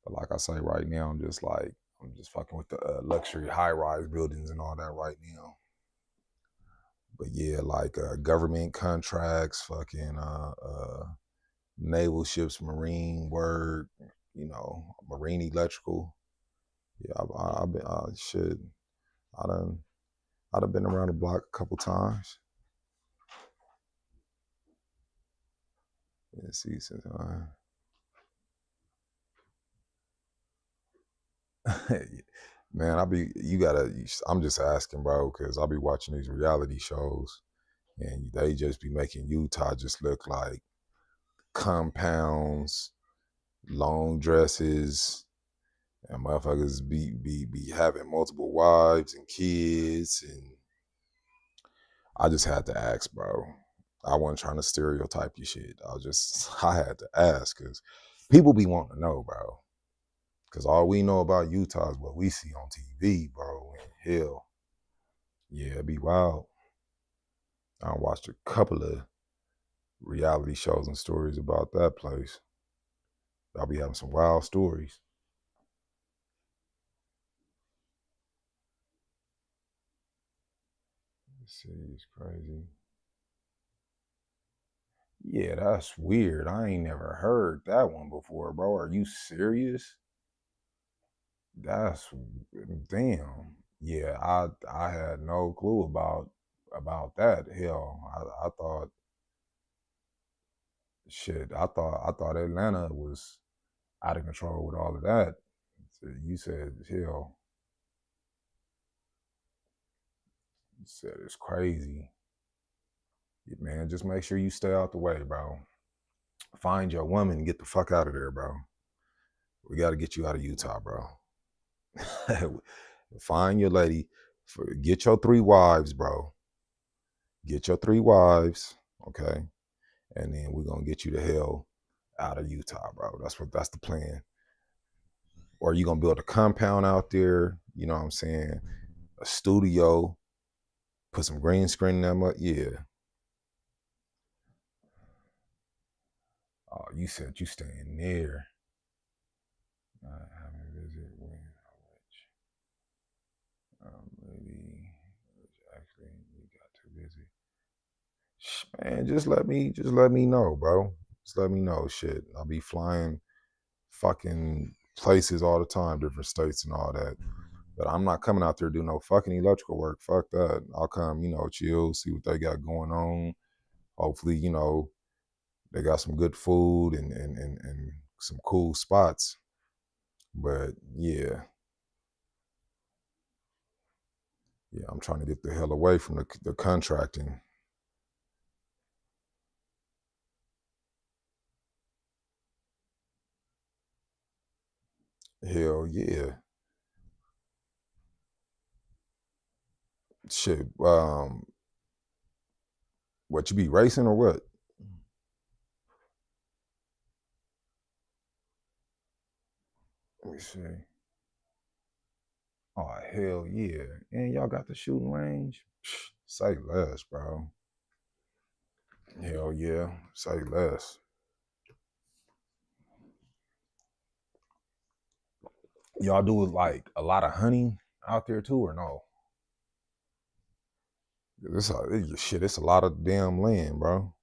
A: But like I say, right now, I'm just fucking with the luxury high rise buildings and all that right now. But yeah, like government contracts, fucking naval ships, marine work, marine electrical. Yeah, I've been shit. I done I done been around the block a couple times. Yeah, see, since man, I'm just asking, bro, because I'll be watching these reality shows and they just be making Utah just look like compounds, long dresses, and motherfuckers be having multiple wives and kids, and I just had to ask, bro. I wasn't trying to stereotype your shit. I had to ask because people be wanting to know, bro. Because all we know about Utah is what we see on TV, bro. And hell, yeah, it be wild. I watched a couple of reality shows and stories about that place. I'll be having some wild stories. Let's see, it's crazy. Yeah, that's weird. I ain't never heard that one before, bro. Are you serious? That's damn. Yeah, I had no clue about that. Hell, I thought shit. I thought Atlanta was out of control with all of that. So you said hell. You said it's crazy. Yeah, man, just make sure you stay out the way, bro. Find your woman and get the fuck out of there, bro. We got to get you out of Utah, bro. Find your lady. Get your 3 wives, bro. Get your 3 wives, okay? And then we're gonna get you the hell out of Utah, bro. That's the plan. Or you gonna build a compound out there, you know what I'm saying? A studio, put some green screen in them up. Yeah. Oh, you said you staying near. Having a visit when maybe actually you got too busy. Man, just let me know, bro. Just let me know. Shit, I'll be flying fucking places all the time, different states and all that. But I'm not coming out there to do no fucking electrical work. Fuck that. I'll come, chill, see what they got going on. Hopefully, they got some good food and some cool spots. But yeah, Yeah, I'm trying to get the hell away from the contracting. Hell yeah. Shit. What, you be racing or what? Let me see. Oh hell yeah. And y'all got the shooting range? Say less, bro. Hell yeah. Say less. Y'all do like a lot of hunting out there too, or no? Shit, it's a lot of damn land, bro.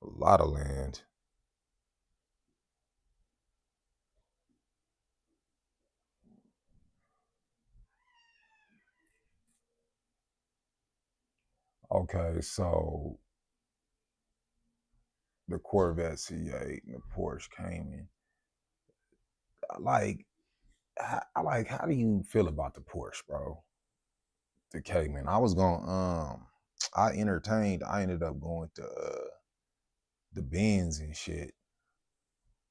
A: A lot of land. Okay, so the Corvette C8 and the Porsche Cayman. Like, how do you feel about the Porsche, bro? The Cayman. I ended up going to the Benz and shit,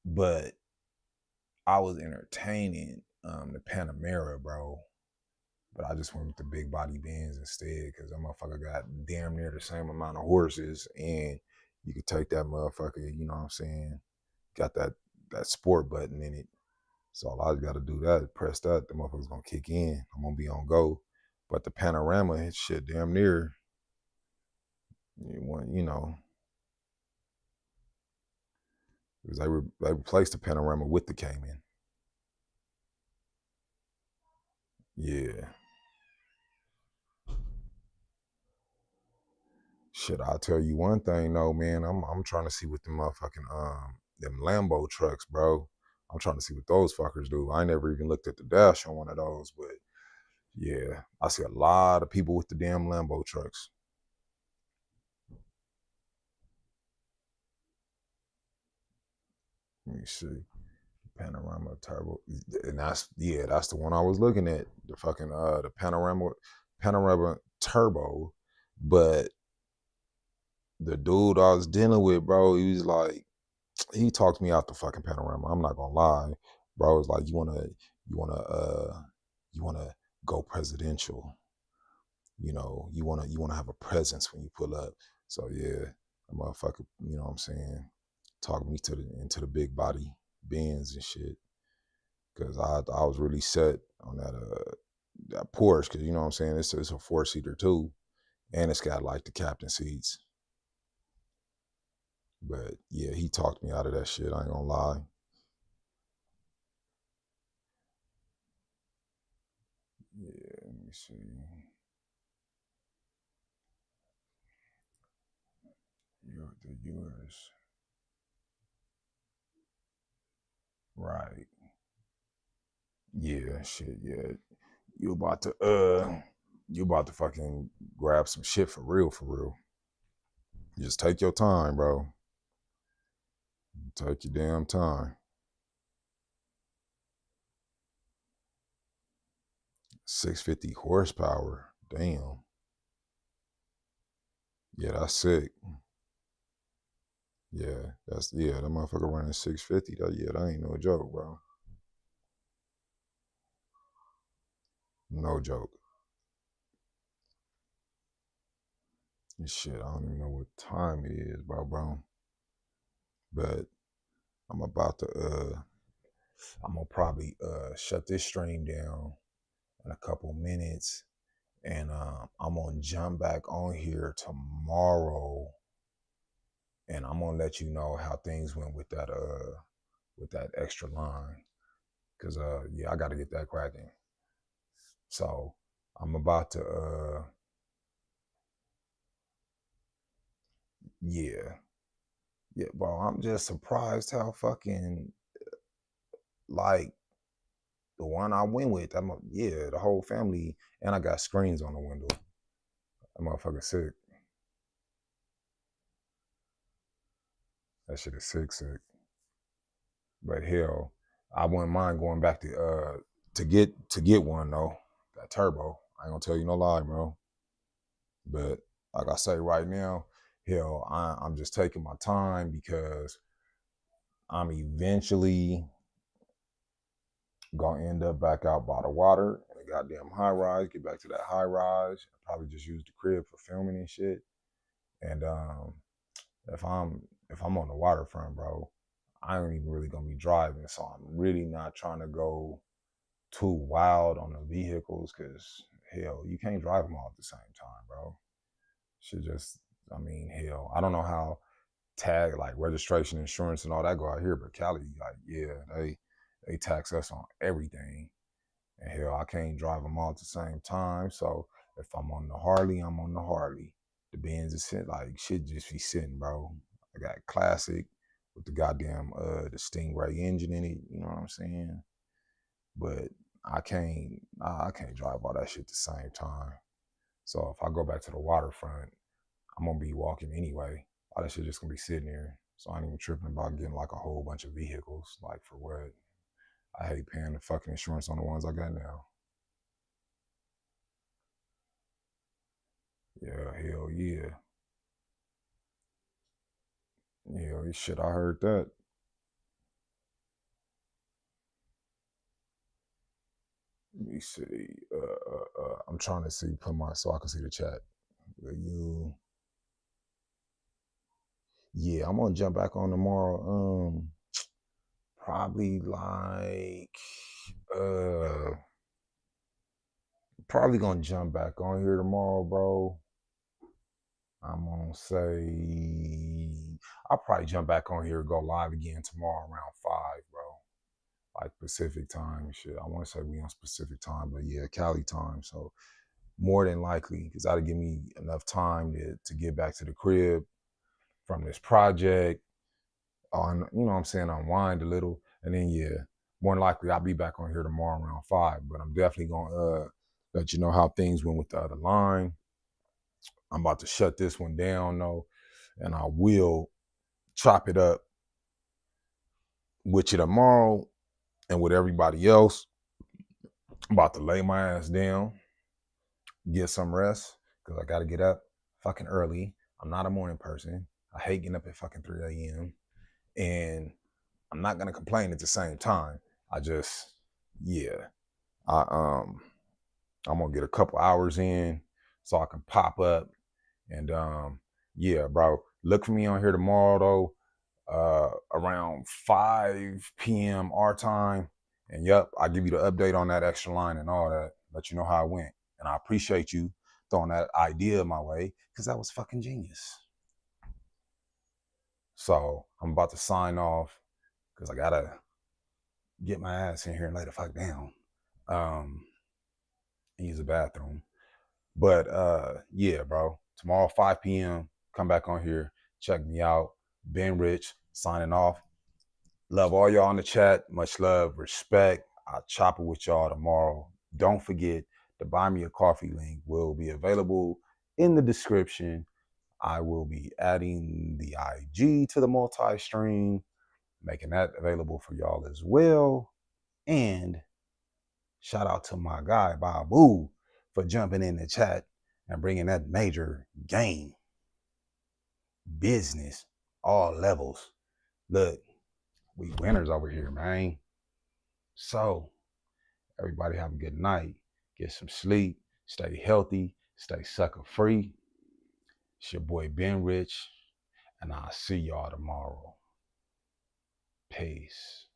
A: but I was entertaining the Panamera, bro. But I just went with the big body Benz instead because that motherfucker got damn near the same amount of horses, and you could take that motherfucker, you know what I'm saying? Got that sport button in it. So all I got to do that, press that, the motherfucker's gonna kick in. I'm gonna be on go. But the Panorama, shit, damn near, you know, because they replaced the Panorama with the Cayman. Yeah. Shit, I'll tell you one thing though, man. I'm trying to see what the motherfucking them Lambo trucks, bro. I'm trying to see what those fuckers do. I ain't never even looked at the dash on one of those, but yeah, I see a lot of people with the damn Lambo trucks. Let me see. Panorama turbo. And that's the one I was looking at. The fucking the panorama turbo. But the dude I was dealing with, bro, he was like, he talked me out the fucking panorama. I'm not gonna lie, bro. It's like you wanna go presidential. You wanna have a presence when you pull up. So yeah, a motherfucker, you know what I'm saying, talking me into the big body Benz and shit. Cause I was really set on that Porsche, cause you know what I'm saying, it's a four-seater too. And it's got like the captain seats. But yeah, he talked me out of that shit, I ain't gonna lie. Yeah, let me see. Yours. Right. Yeah, shit, yeah. You about to you about to fucking grab some shit for real, for real. Just take your time, bro. Take your damn time. 650 horsepower. Damn. Yeah, that's sick. That motherfucker running 650. That ain't no joke, bro. No joke. And shit, I don't even know what time it is, bro. But I'm about to I'm gonna probably shut this stream down in a couple minutes, and I'm gonna jump back on here tomorrow, and I'm gonna let you know how things went with that extra line, cause yeah, I got to get that cracking. So I'm about to yeah, yeah, bro. I'm just surprised how fucking like the one I went with. Yeah, the whole family, and I got screens on the window. That motherfucker sick. That shit is sick, sick. But hell, I wouldn't mind going back to get one though. That turbo. I ain't gonna tell you no lie, bro. But like I say right now, hell, I'm just taking my time because I'm eventually gonna end up back out by the water in a goddamn high rise. Get back to that high rise. Probably just use the crib for filming and shit. And if I'm if I'm on the waterfront, bro, I ain't even really gonna be driving. So I'm really not trying to go too wild on the vehicles because hell, you can't drive them all at the same time, bro. Should just, I mean, hell, I don't know how tag like registration, insurance, and all that go out here, but Cali, like, yeah, they tax us on everything, and hell, I can't drive them all at the same time. So if I'm on the Harley, I'm on the Harley. The Benz is sitting like shit, just be sitting, bro. I got classic with the goddamn the Stingray engine in it. You know what I'm saying? But I can't drive all that shit at the same time. So if I go back to the waterfront, I'm gonna be walking anyway. All that shit just gonna be sitting there. So I ain't even tripping about getting like a whole bunch of vehicles. Like for what? I hate paying the fucking insurance on the ones I got now. Yeah, hell yeah. Yeah, shit, I heard that. Let me see. I'm trying to see, put my, so I can see the chat. You, yeah, I'm gonna jump back on tomorrow. Probably like, uh, probably gonna jump back on here tomorrow, bro. I'm gonna say I'll probably jump back on here, go live again tomorrow around 5, bro. Like Pacific time and shit. I want to say we on Pacific time, but yeah, Cali time. So more than likely, because that'll give me enough time to get back to the crib from this project. On, you know what I'm saying, unwind a little. And then yeah, more than likely I'll be back on here tomorrow around 5. But I'm definitely gonna let you know how things went with the other line. I'm about to shut this one down though, and I will chop it up with you tomorrow and with everybody else. I'm about to lay my ass down, get some rest, because I got to get up fucking early. I'm not a morning person. I hate getting up at fucking 3 a.m. And I'm not going to complain at the same time. I just, yeah, I, I'm going to get a couple hours in so I can pop up. And yeah, bro, look for me on here tomorrow, though. Around 5 p.m. our time. And yep, I'll give you the update on that extra line and all that, let you know how it went. And I appreciate you throwing that idea my way because that was fucking genius. So I'm about to sign off because I gotta get my ass in here and lay the fuck down. And use the bathroom. But yeah, bro. Tomorrow 5 p.m. Come back on here. Check me out. Benrich signing off. Love all y'all in the chat. Much love, respect. I'll chop it with y'all tomorrow. Don't forget, the Buy Me a Coffee link will be available in the description. I will be adding the IG to the multi-stream, making that available for y'all as well. And shout out to my guy, Babu, for jumping in the chat and bringing that major game, business, all levels. Look, we winners over here, man. So, everybody have a good night. Get some sleep. Stay healthy. Stay sucker free. It's your boy Benrich, and I'll see y'all tomorrow. Peace.